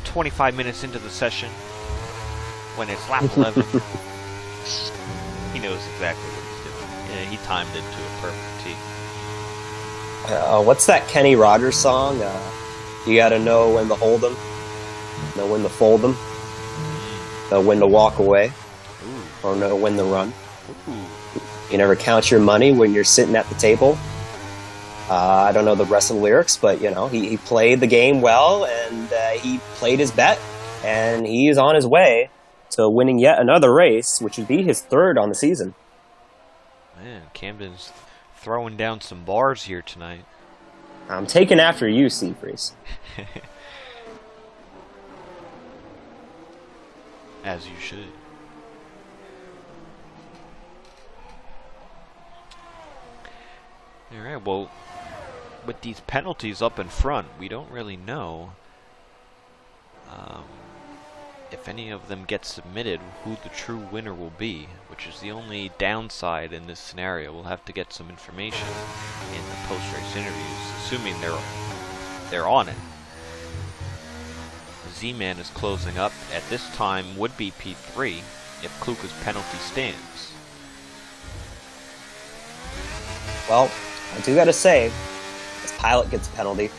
25 minutes into the session when it's lap 11. He knows exactly what he's doing. Yeah, he timed it to a perfect tee. What's that Kenny Rogers song? You gotta know when to hold them, know when to fold them, know when to walk away, or know when to run. You never count your money when you're sitting at the table. I don't know the rest of the lyrics, but, he played the game well, and he played his bet, and he is on his way to winning yet another race, which would be his 3rd on the season. Man, Camden's throwing down some bars here tonight. I'm taking after you, Seafreeze. As you should. Alright, well, with these penalties up in front, we don't really know if any of them get submitted, who the true winner will be, which is the only downside in this scenario. We'll have to get some information in the post-race interviews, assuming they're on it. Z-Man is closing up. At this time would be P3 if Kluka's penalty stands. Well, I do gotta say, this pilot gets a penalty.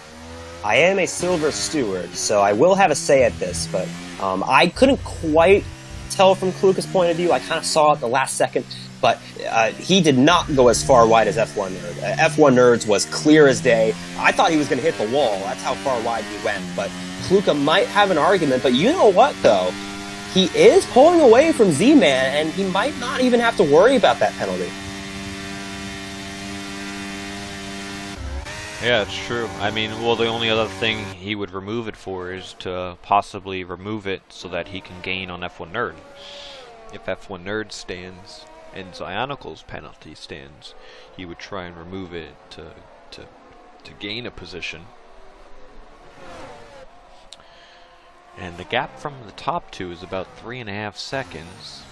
I am a silver steward, so I will have a say at this, but I couldn't quite tell from Kluka's point of view. I kind of saw it the last second, but he did not go as far wide as F1 Nerd. F1 Nerds was clear as day. I thought he was going to hit the wall. That's how far wide he went, but Kluka might have an argument. But you know what, though? he is pulling away from Z-Man, and he might not even have to worry about that penalty. Yeah, it's true. I mean, well, the only other thing he would remove it for is to possibly remove it so that he can gain on F1 Nerd. If F1 Nerd stands and Zionical's penalty stands, he would try and remove it to gain a position. And the gap from the top two is about 3.5 seconds.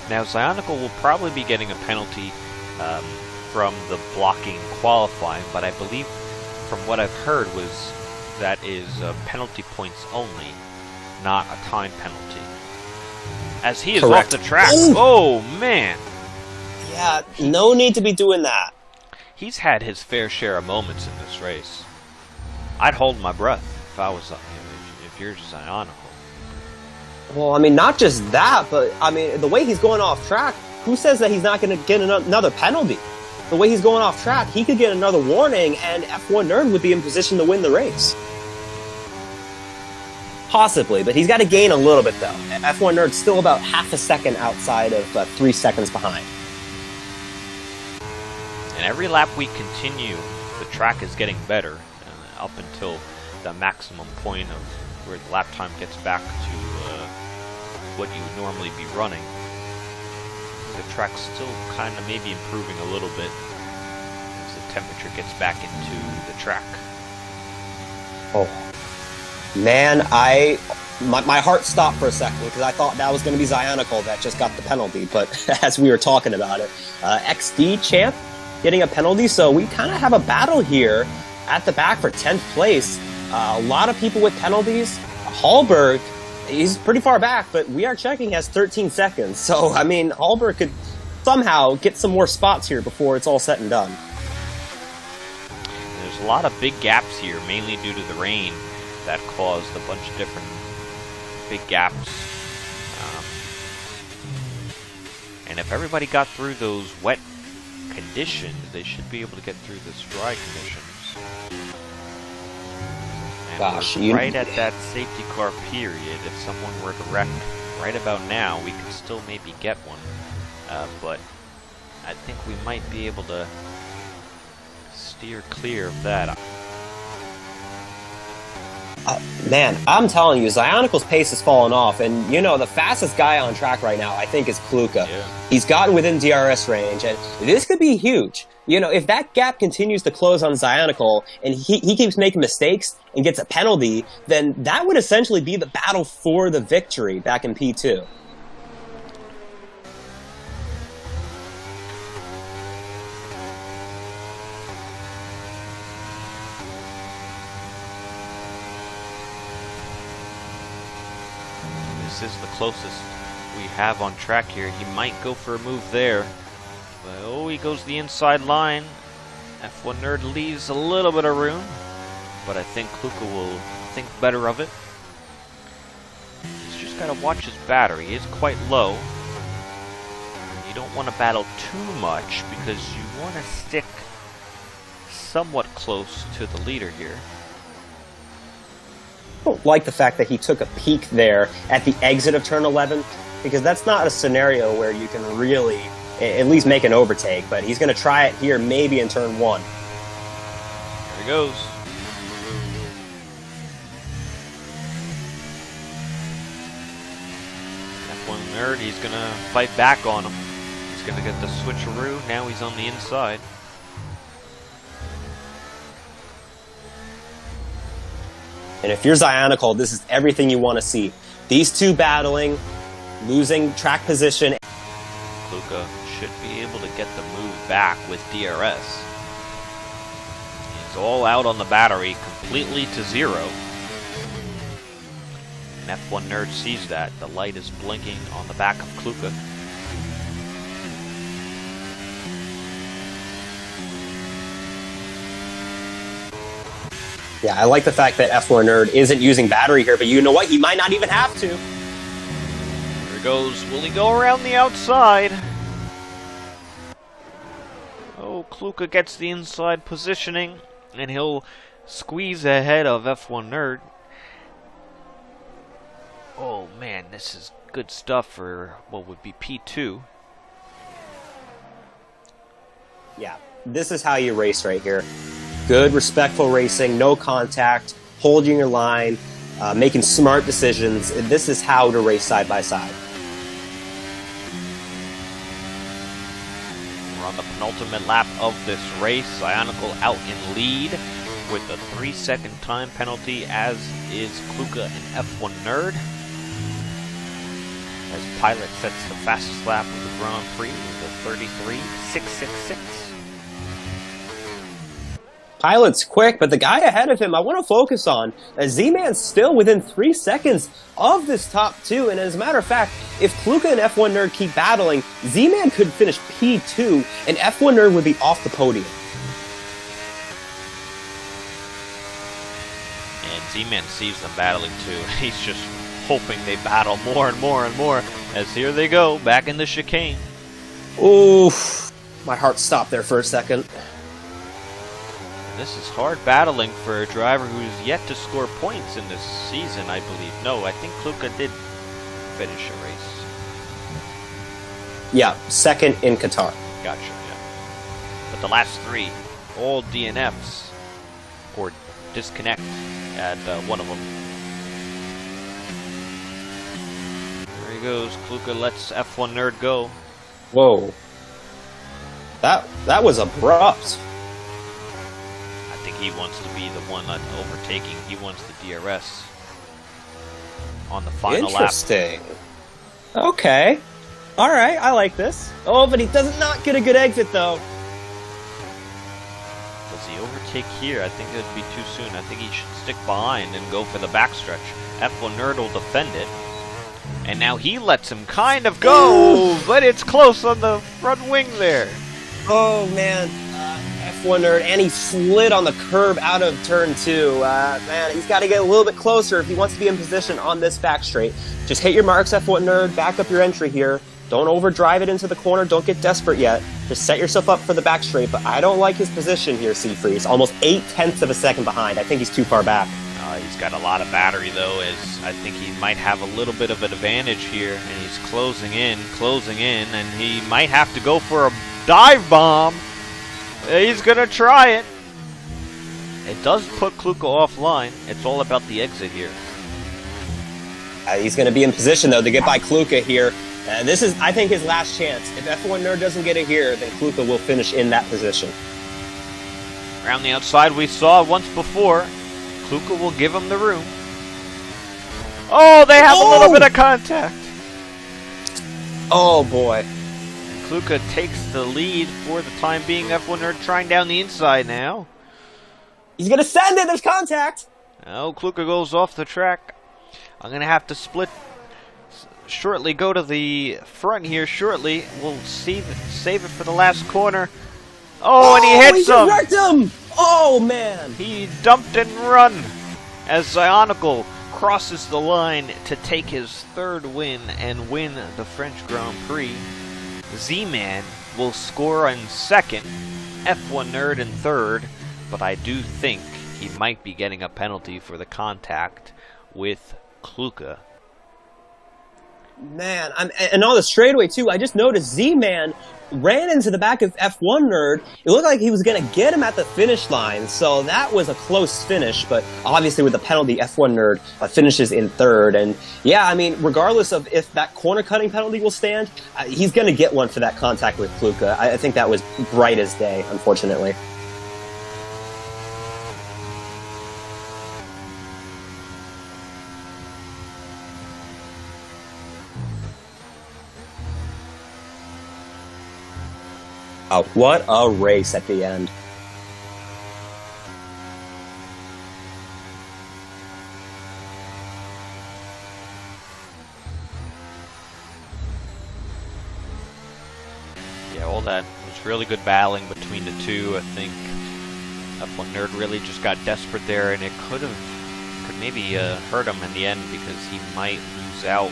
Now, Zionical will probably be getting a penalty from the blocking qualifying, but I believe from what I've heard was that is penalty points only, not a time penalty. As he is Correct. off the track. Oh, man. Yeah, no need to be doing that. He's had his fair share of moments in this race. I'd hold my breath if I was if you're Zionical. Well, I mean, not just that, but I mean, the way he's going off track, who says that he's not going to get another penalty? The way he's going off track, he could get another warning, and F1 Nerd would be in position to win the race. Possibly, but he's got to gain a little bit, though. F1 Nerd's still about half a second outside of 3 seconds behind. And every lap we continue, the track is getting better up until the maximum point of where the lap time gets back to what you would normally be running. The track's still kind of maybe improving a little bit as the temperature gets back into the track. Oh, man, my heart stopped for a second because I thought that was going to be Zionical that just got the penalty. But as we were talking about it, XD champ getting a penalty, so we kind of have a battle here at the back for 10th place. A lot of people with penalties. Hallberg, he's pretty far back, but we are checking has 13 seconds. So, I mean, Hallberg could somehow get some more spots here before it's all said and done. There's a lot of big gaps here, mainly due to the rain that caused a bunch of different big gaps. And if everybody got through those wet conditions, they should be able to get through this dry conditions. And Gosh, right at that safety car period, if someone were to wreck right about now, we could still maybe get one. But I think we might be able to steer clear of that. Man, I'm telling you, Zionical's pace has fallen off, and you know, the fastest guy on track right now, I think, is Kluka. Yeah. He's gotten within DRS range, and this could be huge. You know, if that gap continues to close on Zionical, and he keeps making mistakes and gets a penalty, then that would essentially be the battle for the victory back in P2. This is the closest we have on track here. He might go for a move there. But, oh, he goes the inside line. F1 Nerd leaves a little bit of room. But I think Kluka will think better of it. He's just got to watch his battery. He is quite low. You don't want to battle too much because you want to stick somewhat close to the leader here. I don't like the fact that he took a peek there at the exit of turn 11, because that's not a scenario where you can really at least make an overtake, but he's going to try it here maybe in turn 1. There he goes. F1 Nerd, he's going to fight back on him. He's going to get the switcheroo. Now he's on the inside. And if you're Zionical, this is everything you want to see. These two battling, losing track position. Kluka should be able to get the move back with DRS. He's all out on the battery, completely to 0. And F1 Nerd sees that. The light is blinking on the back of Kluka. Yeah, I like the fact that F1 Nerd isn't using battery here, but you know what? He might not even have to. There he goes. Will he go around the outside? Oh, Kluka gets the inside positioning, and he'll squeeze ahead of F1 Nerd. Oh man, this is good stuff for what would be P2. Yeah, this is how you race right here. Good, respectful racing, no contact, holding your line, making smart decisions. This is how to race side by side. We're on the penultimate lap of this race. Ionical out in lead with a 3-second time penalty, as is Kluka and F1 Nerd. As Pilot sets the fastest lap of the Grand Prix with a 33.666. Pilot's quick, but the guy ahead of him I want to focus on. Z-Man's still within 3 seconds of this top two, and as a matter of fact, if Kluka and F1 Nerd keep battling, Z-Man could finish P2, and F1 Nerd would be off the podium. And Z-Man sees them battling too. He's just hoping they battle more and more and more, as here they go, back in the chicane. Oof. My heart stopped there for a second. This is hard battling for a driver who's yet to score points in this season, I believe. No, I think Kluka did finish a race. Yeah, second in Qatar. Gotcha, yeah. But the last three, all DNFs, or disconnect at one of them. There he goes. Kluka lets F1 Nerd go. Whoa. That was abrupt. I think he wants to be the one overtaking. He wants the DRS on the final lap. Interesting. Okay. All right, I like this. Oh, but he does not get a good exit, though. Does he overtake here? I think it would be too soon. I think he should stick behind and go for the backstretch. F1 Nerd will defend it. And now he lets him kind of go, but it's close on the front wing there. Oh, man. F1 Nerd, and he slid on the curb out of turn 2. Man, he's got to get a little bit closer if he wants to be in position on this back straight. Just hit your marks, F1 Nerd. Back up your entry here. Don't overdrive it into the corner. Don't get desperate yet. Just set yourself up for the back straight. But I don't like his position here, Seafreeze. Almost 0.8 of a second behind. I think he's too far back. He's got a lot of battery, though, as I think he might have a little bit of an advantage here. And he's closing in, and he might have to go for a dive bomb. He's going to try it. It does put Kluka offline. It's all about the exit here. He's going to be in position, though, to get by Kluka here. This is, I think, his last chance. If F1 Nerd doesn't get it here, then Kluka will finish in that position. Around the outside, we saw once before. Kluka will give him the room. Oh, they have a little bit of contact. Oh, boy. Kluka takes the lead for the time being. F1 Nerd trying down the inside now. He's going to send it. There's contact. Oh, Kluka goes off the track. I'm going to have to split shortly. Go to the front here shortly. We'll save it for the last corner. Oh, and he hits him. He wrecked him. Oh, man. He dumped and run as Ionical crosses the line to take his third win and win the French Grand Prix. Z-Man will score in second, F1 Nerd in third, but I do think he might be getting a penalty for the contact with Kluka. Man, and on the straightaway, too, I just noticed Z-Man ran into the back of F1 Nerd. It looked like he was going to get him at the finish line, so that was a close finish, but obviously with the penalty, F1 Nerd finishes in third. And yeah, I mean, regardless of if that corner cutting penalty will stand, he's going to get one for that contact with Kluka. I think that was bright as day, unfortunately. Oh, what a race at the end. Yeah, all that was really good battling between the two. I think F1 Nerd really just got desperate there, and it could maybe hurt him in the end because he might lose out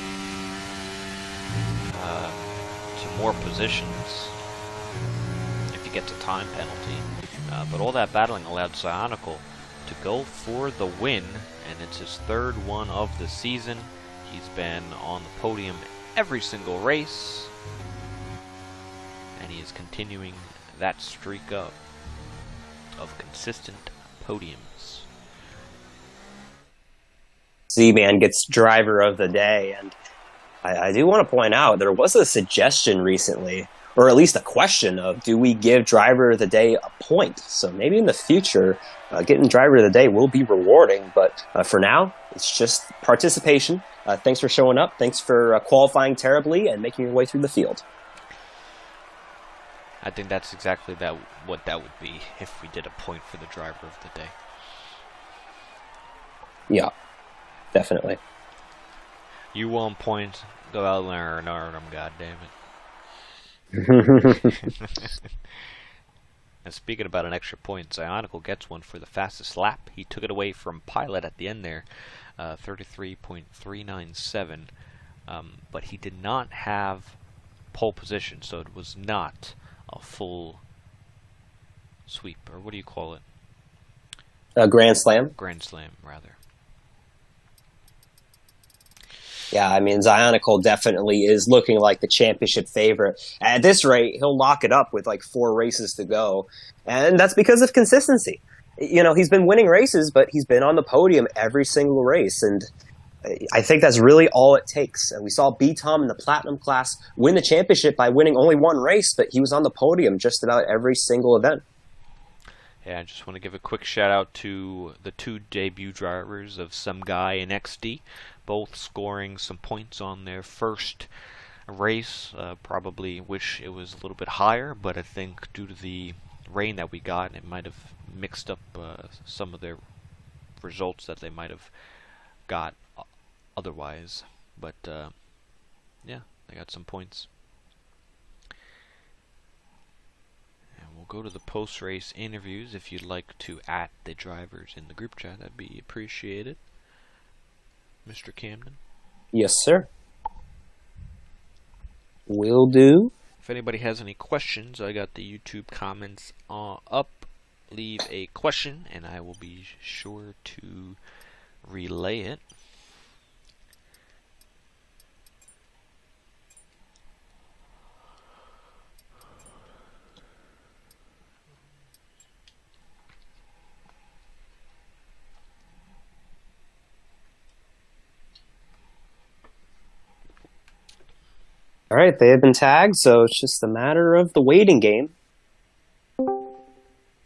to more positions. Gets a time penalty, but all that battling allowed Ionical to go for the win, and it's his third one of the season. He's been on the podium every single race, and he is continuing that streak of consistent podiums. Z-Man gets driver of the day, and I do want to point out there was a suggestion recently, or at least a question of, do we give driver of the day a point? So maybe in the future, getting driver of the day will be rewarding, but for now, it's just participation. Thanks for showing up. Thanks for qualifying terribly and making your way through the field. I think that's exactly what that would be if we did a point for the driver of the day. Yeah, definitely. You want points, go out there and earn them, goddammit. And speaking about an extra point, Zionical gets one for the fastest lap. He took it away from Pilot at the end there, 33.397. But he did not have pole position, so it was not a full sweep, or what do you call it? A Grand Slam? Grand Slam, rather. Yeah, I mean, Zionical definitely is looking like the championship favorite. At this rate, he'll lock it up with like 4 races to go. And that's because of consistency. You know, he's been winning races, but he's been on the podium every single race. And I think that's really all it takes. And we saw B-Tom in the Platinum class win the championship by winning only 1 race, but he was on the podium just about every single event. Yeah, I just want to give a quick shout out to the 2 debut drivers of Some Guy and XD, both scoring some points on their first race. Probably wish it was a little bit higher, but I think due to the rain that we got, it might have mixed up some of their results that they might have got otherwise. But yeah, they got some points. We'll go to the post-race interviews. If you'd like to @ the drivers in the group chat, that'd be appreciated. Mr. Camden? Yes, sir. Will do. If anybody has any questions, I got the YouTube comments up. Leave a question, and I will be sure to relay it. All right, they have been tagged, so it's just a matter of the waiting game. Oh,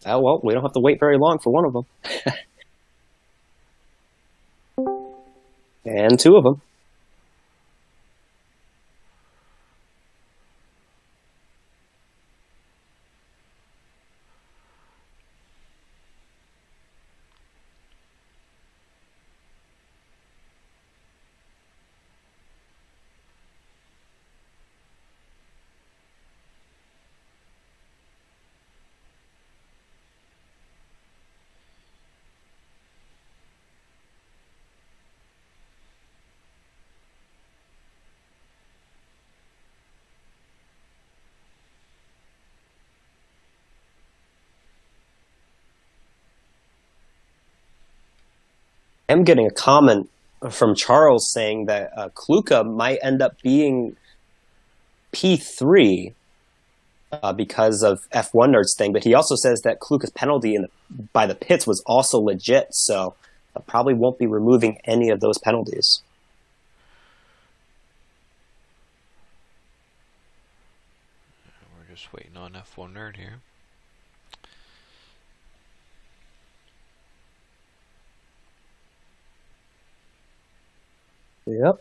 well, we don't have to wait very long for one of them. And 2 of them. I'm getting a comment from Charles saying that Kluka might end up being P3 because of F1 Nerds thing, but he also says that Kluka's penalty by the pits was also legit, so probably won't be removing any of those penalties. We're just waiting on F1 Nerd here. Yep.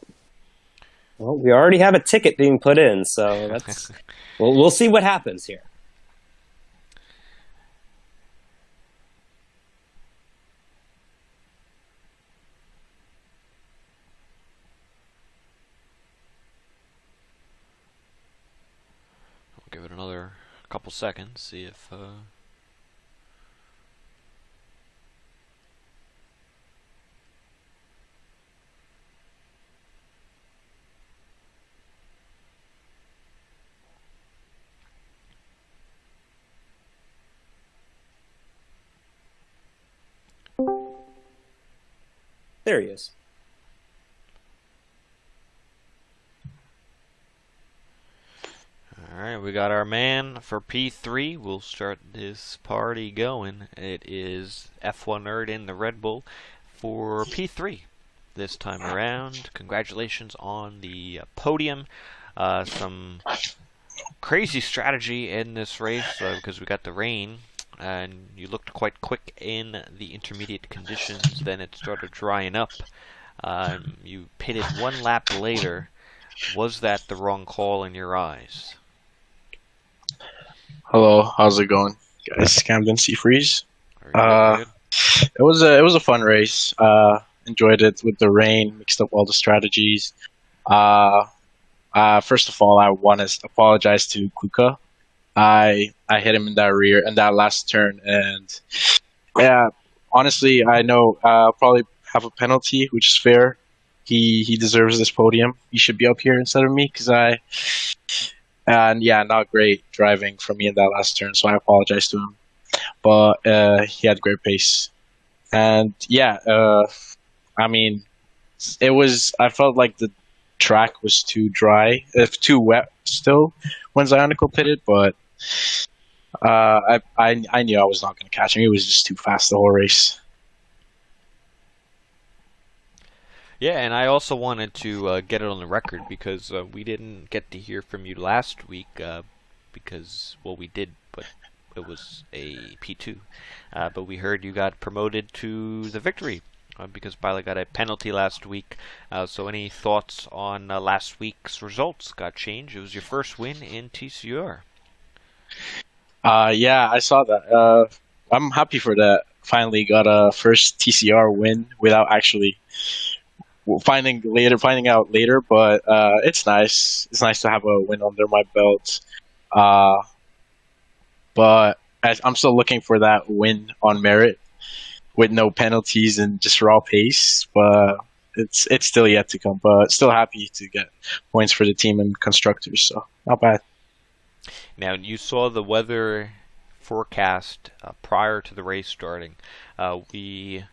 Well, we already have a ticket being put in, so that's we'll see what happens here. We'll give it another couple seconds, see if There he is. All right, we got our man for P3. We'll start this party going. It is F1 Nerd in the Red Bull for P3 this time around. Congratulations on the podium. Some crazy strategy in this race because we got the rain, and you looked quite quick in the intermediate conditions. Then it started drying up. You pitted one lap later. Was that the wrong call in your eyes? Hello, how's it going, guys? Camden Sea Freeze. Very good, very good. It was a fun race. Enjoyed it with the rain, mixed up all the strategies. First of all, I want to apologize to Kuka. I hit him in that rear in that last turn, and yeah, honestly, I know I'll probably have a penalty, which is fair. He deserves this podium. He should be up here instead of me because and yeah, not great driving from me in that last turn, so I apologize to him. But he had great pace, and yeah, I mean, I felt like the track was too dry, too wet still when Zionico pitted, but I knew I was not going to catch him. He was just too fast the whole race. Yeah, and I also wanted to get it on the record because we didn't get to hear from you last week because, well, we did, but it was a P2. But we heard you got promoted to the victory because Pilot got a penalty last week. So any thoughts on last week's results? Got changed. It was your first win in TCR. Yeah, I saw that. I'm happy for that. Finally got a first TCR win without actually finding out later, but it's nice. It's nice to have a win under my belt. But I'm still looking for that win on merit with no penalties and just raw pace. But it's still yet to come. But still happy to get points for the team and constructors. So not bad. Now you saw the weather forecast prior to the race starting. We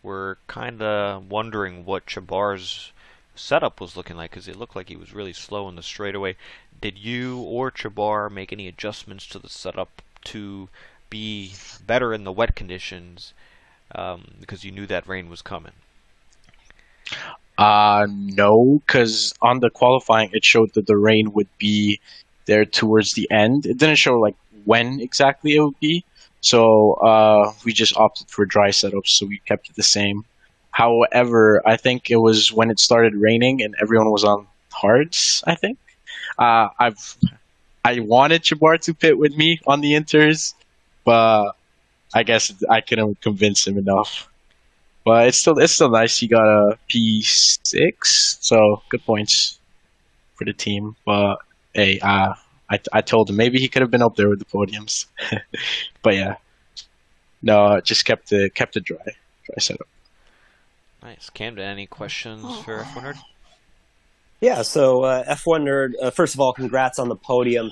were kind of wondering what Chabar's setup was looking like because it looked like he was really slow in the straightaway. Did you or Chabar make any adjustments to the setup to be better in the wet conditions because you knew that rain was coming? No, because on the qualifying it showed that the rain would be there towards the end. It didn't show like when exactly it would be. So we just opted for dry setups, so we kept it the same. However, I think it was when it started raining and everyone was on hards, I think. I wanted Chabar to pit with me on the inters, but I guess I couldn't convince him enough. But it's still nice. He got a P6, so good points for the team. But hey, I told him maybe he could have been up there with the podiums, but yeah, no, just kept it dry setup. Nice. Camden, any questions for F1 Nerd? Yeah, so F1 Nerd, first of all, congrats on the podium.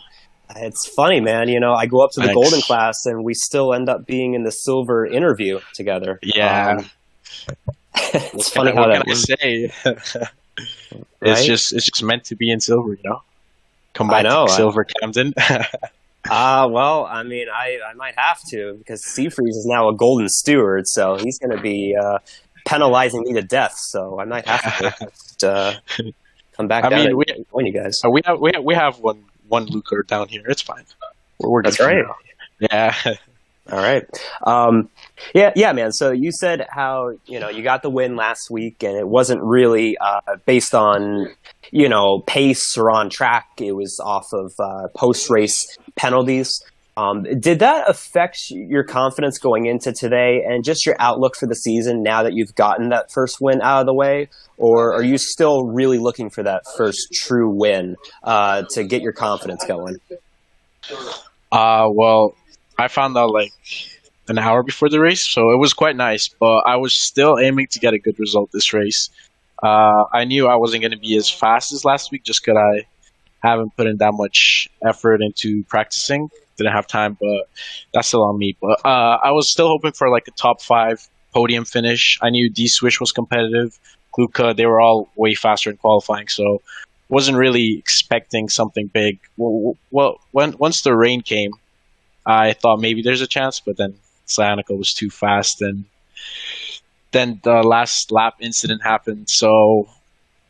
It's funny, man. You know, I go up to the Thanks. golden class, and we still end up being in the silver interview together. Yeah, it's funny how that works. Say. Right? It's just meant to be in silver, you know. Come back to silver, Camden. Well, I mean, I might have to because Seafreeze is now a golden steward, so he's going to be penalizing me to death. So I might have to just, come back down and join you guys. We have one Luker down here. It's fine. We're That's right. Yeah. All right. Yeah, man. So you said how, you got the win last week and it wasn't really based on, pace or on track. It was off of post-race penalties. Did that affect your confidence going into today and just your outlook for the season now that you've gotten that first win out of the way? Or are you still really looking for that first true win to get your confidence going? Well, I found out like an hour before the race, so it was quite nice, but I was still aiming to get a good result this race. I knew I wasn't going to be as fast as last week just because I haven't put in that much effort into practicing. Didn't have time, but that's still on me. But I was still hoping for like a top 5 podium finish. I knew D-Swish was competitive. Gluka, they were all way faster in qualifying, so wasn't really expecting something big. Well, once the rain came, I thought maybe there's a chance, but then Cyanical was too fast, and then the last lap incident happened, so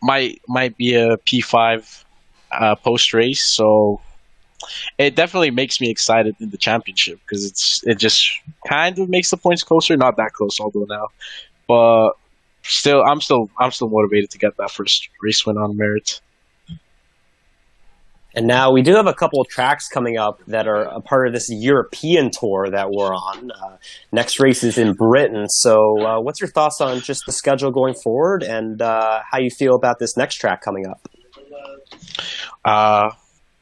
might be a P5 post race. So it definitely makes me excited in the championship because it just kind of makes the points closer. Not that close, although now, but I'm still motivated to get that first race win on merit. And now we do have a couple of tracks coming up that are a part of this European tour that we're on. Next race is in Britain. So what's your thoughts on just the schedule going forward and how you feel about this next track coming up?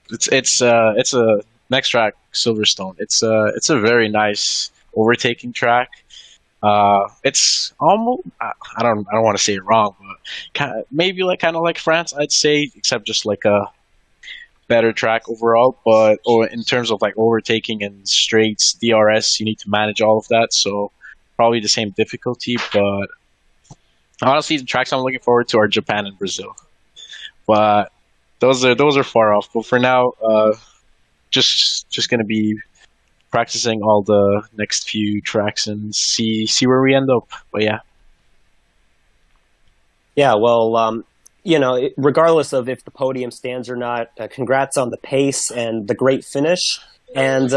It's a next track, Silverstone. It's a very nice overtaking track. It's almost I don't want to say it wrong, but maybe kind of like France, I'd say, except just like a better track overall. But in terms of like overtaking and straights, DRS, you need to manage all of that. So probably the same difficulty. But honestly, the tracks I'm looking forward to are Japan and Brazil. But those are far off. But for now, just gonna be practicing all the next few tracks and see where we end up. But yeah, well, regardless of if the podium stands or not, congrats on the pace and the great finish. And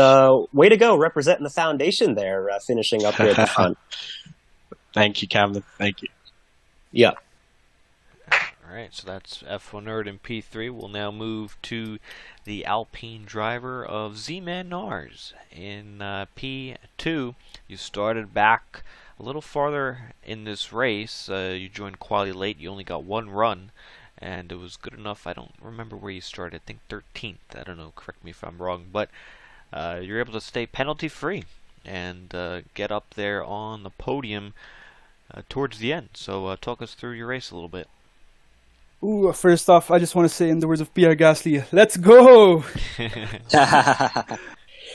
way to go, representing the foundation there, finishing up here at the front. Thank you, Camden. Thank you. Yeah. All right, so that's F1 Nerd in P3. We'll now move to the Alpine driver of Z-Man Nars in P2. You started back a little farther in this race. You joined quali late. You only got one run, and it was good enough. I don't remember where you started. I think 13th. I don't know. Correct me if I'm wrong. But you're able to stay penalty-free and get up there on the podium towards the end. So talk us through your race a little bit. Ooh, first off, I just want to say in the words of Pierre Gasly, let's go!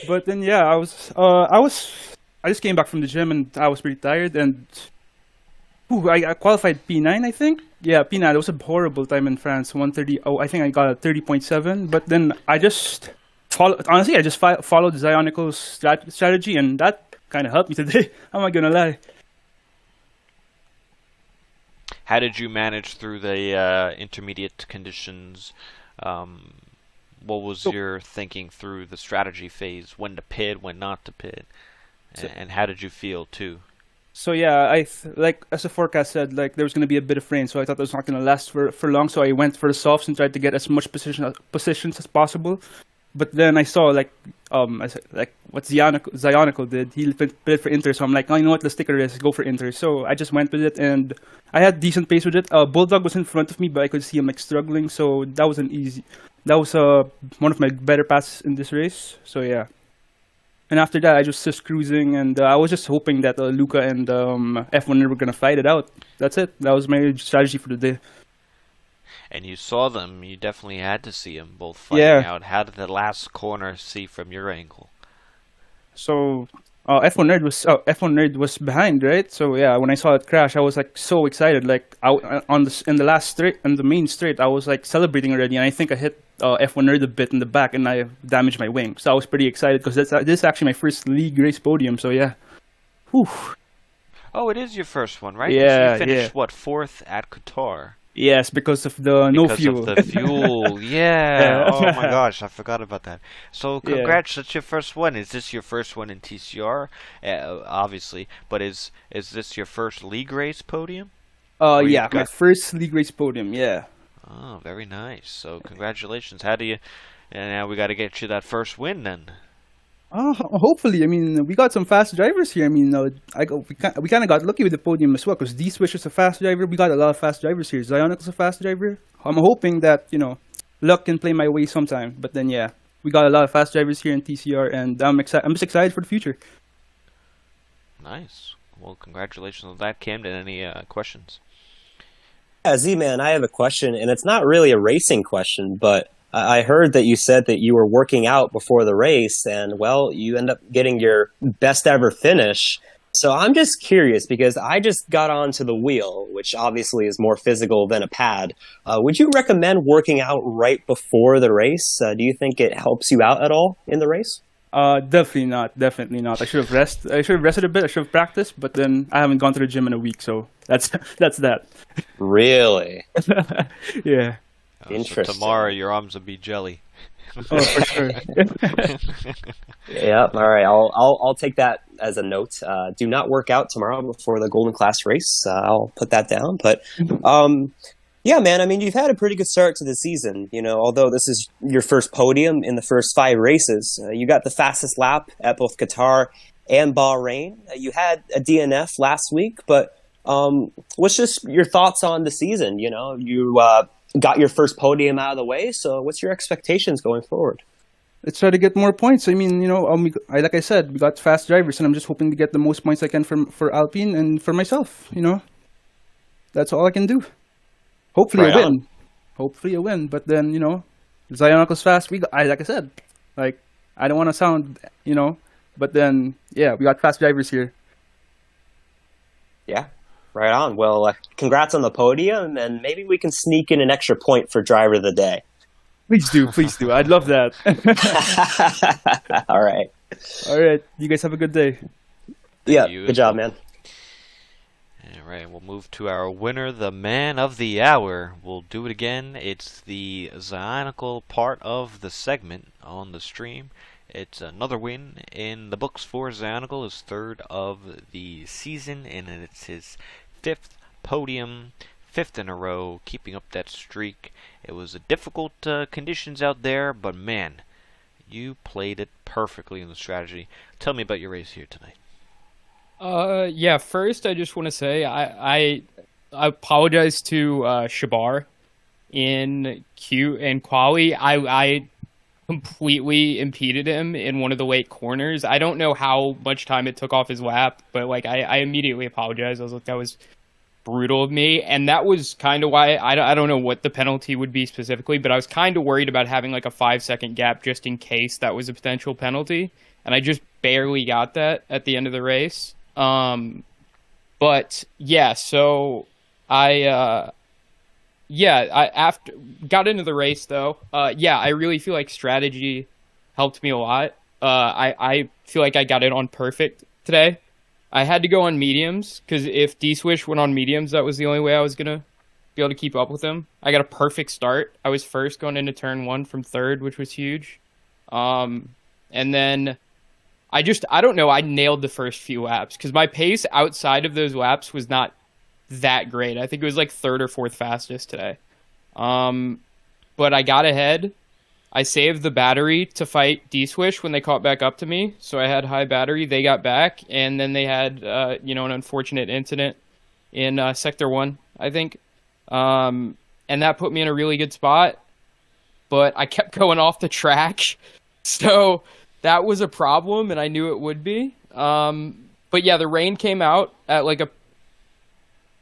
But then, yeah, I just came back from the gym and I was pretty tired and I qualified P9, I think. Yeah, P9. It was a horrible time in France, 130. Oh, I think I got a 30.7. But then I just followed Zionical's strategy, and that kind of helped me today. I'm not gonna lie. How did you manage through the intermediate conditions? What was your thinking through the strategy phase? When to pit, when not to pit, and how did you feel too? So yeah, like as the forecast said, like there was going to be a bit of rain, so I thought it was not going to last for long. So I went for the softs and tried to get as much positions as possible. But then I saw what Zionical did. He pit for Inter, so I'm like, oh, you know what? Let's take a risk, go for Inter. So I just went with it, and I had decent pace with it. Bulldog was in front of me, but I could see him like struggling, so that was That was one of my better passes in this race. So yeah. And after that, I just cruising, and I was just hoping that Luca and F1 were gonna fight it out. That's it. That was my strategy for the day. And you saw them. You definitely had to see them both fighting out. How did the last corner see from your angle? So F1 Nerd was behind, right? So yeah, when I saw it crash, I was like so excited. Like in the last straight, in the main straight, I was like celebrating already, and I think I hit F1 Nerd a bit in the back, and I damaged my wing. So I was pretty excited because this is actually my first league race podium. So yeah. Whew. Oh, it is your first one, right? Yeah, you finished what, 4th at Qatar? Yes, because of the no fuel. Because of the fuel, yeah. Oh my gosh, I forgot about that. So congrats, that's your first one. Is this your first one in TCR? Obviously, but is this your first league race podium? Yeah, my first league race podium, yeah. Oh, very nice. So congratulations. How do you? And now we got to get you that first win then. Hopefully. I mean, we got some fast drivers here. I mean, we kind of got lucky with the podium as well because D-Swish is a fast driver. We got a lot of fast drivers here. Zionical's a fast driver. I'm hoping that, luck can play my way sometime. But then, yeah, we got a lot of fast drivers here in TCR, and I'm just excited for the future. Nice. Well, congratulations on that, Camden. Any questions? Yeah, Z-Man, I have a question, and it's not really a racing question, but I heard that you said that you were working out before the race, and, well, you end up getting your best ever finish. So I'm just curious because I just got onto the wheel, which obviously is more physical than a pad. Would you recommend working out right before the race? Do you think it helps you out at all in the race? Definitely not. Definitely not. I should have rested a bit. I should have practiced, but then I haven't gone to the gym in a week, so that's that's that. Really? Yeah. So Interesting. tomorrow your arms will be jelly. Oh, for sure. Yep. All right. I'll take that as a note. Do not work out tomorrow before the Golden Class race. I'll put that down. But yeah, man. I mean, you've had a pretty good start to the season. You know, although this is your first podium in the first 5 races, you got the fastest lap at both Qatar and Bahrain. You had a DNF last week, but what's just your thoughts on the season? You know, you got your first podium out of the way. So, what's your expectations going forward? Let's try to get more points. I mean, like I said, we got fast drivers, and I'm just hoping to get the most points I can for Alpine and for myself. You know, that's all I can do. Hopefully Right I win. on. Hopefully I win. But then, Zion was fast. Like I said, like I don't want to sound, but then yeah, we got fast drivers here. Yeah, right on. Well, congrats on the podium, and maybe we can sneak in an extra point for driver of the day. Please do. I'd love that. All right. All right, you guys have a good day. Yeah, you good as job, well. man. All right, we'll move to our winner, the man of the hour. We'll do it again. It's the Zionical part of the segment on the stream. It's another win in the books for Zionical, his 3rd of the season, and it's his 5th podium, 5th in a row, keeping up that streak. It was a difficult conditions out there, but man, you played it perfectly in the strategy. Tell me about your race here tonight. Yeah, first I just want to say I apologize to Shabar in Q and Quali. I completely impeded him in one of the late corners. I don't know how much time it took off his lap, but like I immediately apologized. I was like, that was brutal of me, and that was kind of why I don't know what the penalty would be specifically, but I was kind of worried about having like a 5-second gap just in case that was a potential penalty, and I just barely got that at the end of the race. But yeah, so I after got into the race though. Yeah, I really feel like strategy helped me a lot. I feel like I got it on perfect today. I had to go on mediums because if D-Swish went on mediums, that was the only way I was gonna be able to keep up with him. I got a perfect start. I was first going into turn 1 from 3rd, which was huge. And then I don't know, I nailed the first few laps because my pace outside of those laps was not that great. I think it was like 3rd or 4th fastest today. But I got ahead. I saved the battery to fight D-Swish when they caught back up to me. So I had high battery. They got back. And then they had, an unfortunate incident in Sector 1, I think. And that put me in a really good spot. But I kept going off the track. So that was a problem, and I knew it would be. But yeah, the rain came out at like a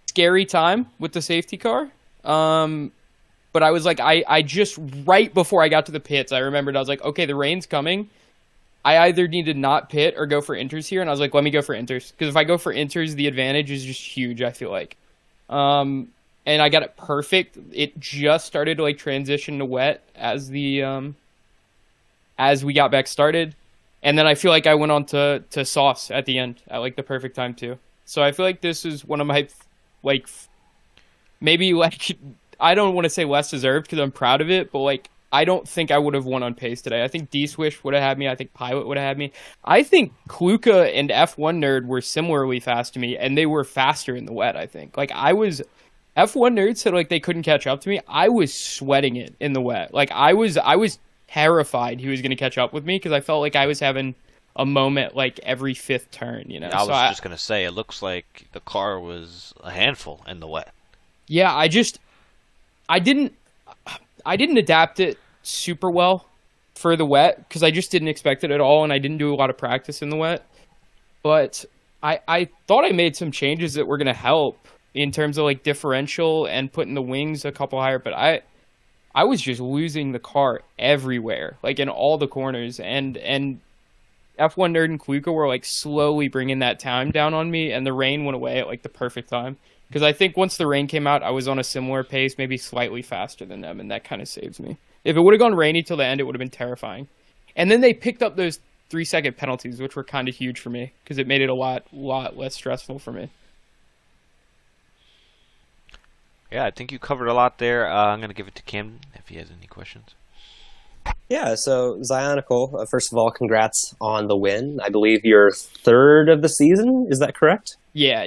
scary time with the safety car. But I was like, I just, right before I got to the pits, I remembered, I was like, okay, the rain's coming. I either need to not pit or go for inters here. And I was like, let me go for inters. Because if I go for inters, the advantage is just huge, I feel like. And I got it perfect. It just started to like transition to wet as the as we got back started. And then I feel like I went on to sauce at the end at like the perfect time too. So I feel like this is one of my like maybe like I don't want to say less deserved because I'm proud of it, but like I don't think I would have won on pace today. I think D-Swish would have had me. I think Pilot would have had me. I think Kluka and F1 Nerd were similarly fast to me, and they were faster in the wet, I think. Like F1 Nerd said like they couldn't catch up to me. I was sweating it in the wet. Like I was terrified he was going to catch up with me because I felt like I was having a moment like every 5th turn, you know. I was just going to say, it looks like the car was a handful in the wet. Yeah, I didn't adapt it super well for the wet because I just didn't expect it at all, and I didn't do a lot of practice in the wet. But I thought I made some changes that were going to help in terms of like differential and putting the wings a couple higher, but I was just losing the car everywhere, like in all the corners, and F1 Nerd and Kluka were like slowly bringing that time down on me, and the rain went away at like the perfect time. Because I think once the rain came out, I was on a similar pace, maybe slightly faster than them, and that kind of saves me. If it would have gone rainy till the end, it would have been terrifying. And then they picked up those 3-second penalties, which were kind of huge for me because it made it a lot less stressful for me. Yeah, I think you covered a lot there. I'm going to give it to Camden if he has any questions. Yeah, so Zionical, first of all, congrats on the win. I believe you're third of the season. Is that correct? Yeah.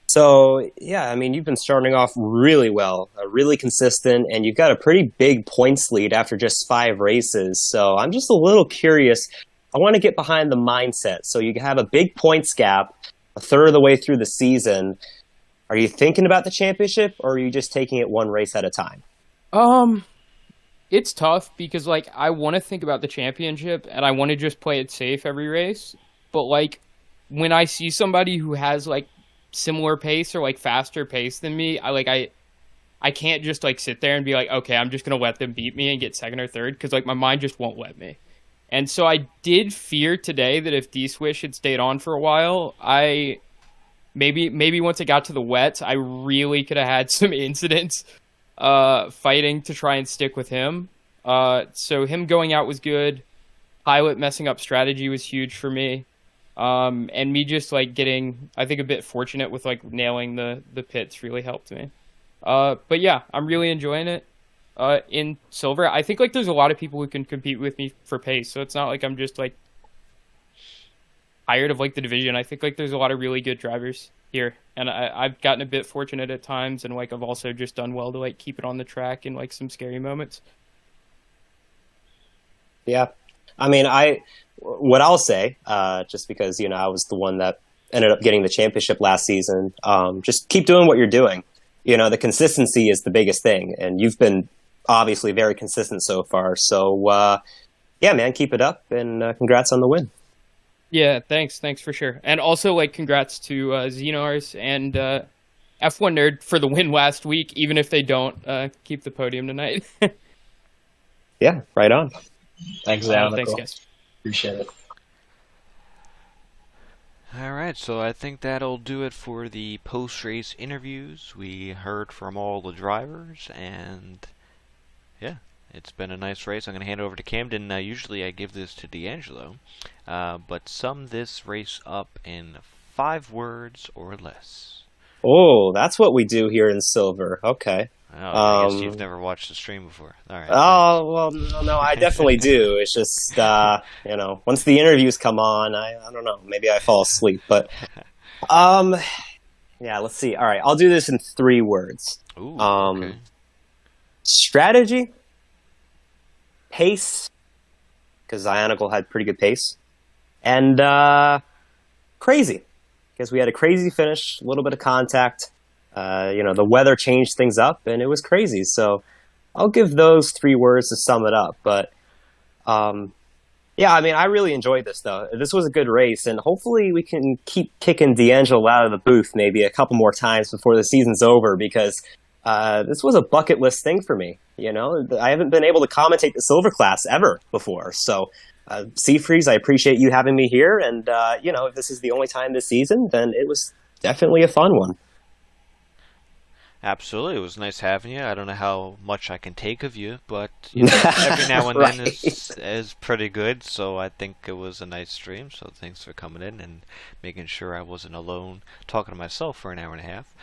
So, yeah, I mean, you've been starting off really well, really consistent, and you've got a pretty big points lead after just 5 races. So I'm just a little curious. I want to get behind the mindset. So you have a big points gap a third of the way through the season. Are you thinking about the championship, or are you just taking it one race at a time? It's tough because like I want to think about the championship and I want to just play it safe every race. But like when I see somebody who has like similar pace or like faster pace than me, I can't just like sit there and be like, okay, I'm just gonna let them beat me and get second or third because like my mind just won't let me. And so I did fear today that if D-Swish had stayed on for a while, I maybe once it got to the wets, I really could have had some incidents fighting to try and stick with him. So him going out was good. Pilot messing up strategy was huge for me. And me just like getting, I think, a bit fortunate with like nailing the pits really helped me. But yeah, I'm really enjoying it. In silver, I think like there's a lot of people who can compete with me for pace. So it's not like I'm just like tired of like the division. I think like there's a lot of really good drivers here, and I've gotten a bit fortunate at times, and like I've also just done well to like keep it on the track in like some scary moments. Yeah, I mean, what I'll say, just because I was the one that ended up getting the championship last season. Just keep doing what you're doing. The consistency is the biggest thing, and you've been obviously very consistent so far. So, yeah, man, keep it up, and congrats on the win. Yeah, thanks for sure. And also, like, congrats to Xenars and F1 Nerd for the win last week, even if they don't keep the podium tonight. Yeah, right on. Thanks, Alan. Thanks, guys. Appreciate it. All right, so I think that'll do it for the post-race interviews. We heard from all the drivers, and yeah, it's been a nice race. I'm going to hand it over to Camden. Usually I give this to D'Angelo, but sum this race up in 5 words or less. Oh, that's what we do here in silver. Okay. Oh, I guess you've never watched the stream before. All right. Oh, well, no, I definitely do. It's just, once the interviews come on, I don't know, maybe I fall asleep. But, yeah, let's see. All right, I'll do this in 3 words. Ooh, okay. Strategy, pace, because Zionical had pretty good pace, and crazy, because we had a crazy finish, a little bit of contact. The weather changed things up, and it was crazy. So I'll give those 3 words to sum it up. But, yeah, I mean, I really enjoyed this, though. This was a good race, and hopefully we can keep kicking D'Angelo out of the booth maybe a couple more times before the season's over, because this was a bucket list thing for me. I haven't been able to commentate the silver class ever before. So, Seafreeze, I appreciate you having me here. And, if this is the only time this season, then it was definitely a fun one. Absolutely, it was nice having you. I don't know how much I can take of you, but every now and then is pretty good. So I think it was a nice stream. So thanks for coming in and making sure I wasn't alone talking to myself for an hour and a half,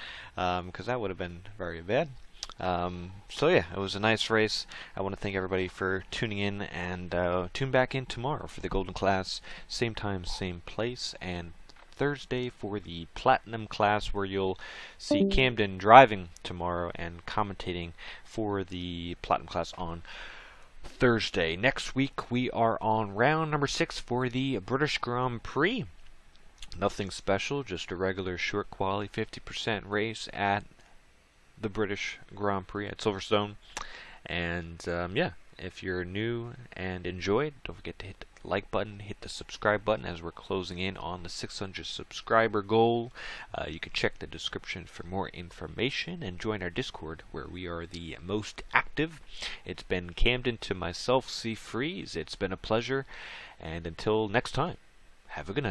because that would have been very bad. So yeah, it was a nice race. I want to thank everybody for tuning in, and tune back in tomorrow for the Golden Class, same time, same place, and Thursday for the Platinum class, where you'll see Camden driving tomorrow and commentating for the Platinum class on Thursday. Next week we are on round number 6 for the British Grand Prix. Nothing special, just a regular short quality 50% race at the British Grand Prix at Silverstone. And yeah, if you're new and enjoyed, don't forget to hit like button, hit the subscribe button as we're closing in on the 600 subscriber goal. You can check the description for more information and join our Discord where we are the most active. It's been Camden to myself, C Freeze. It's been a pleasure, and until next time, have a good night.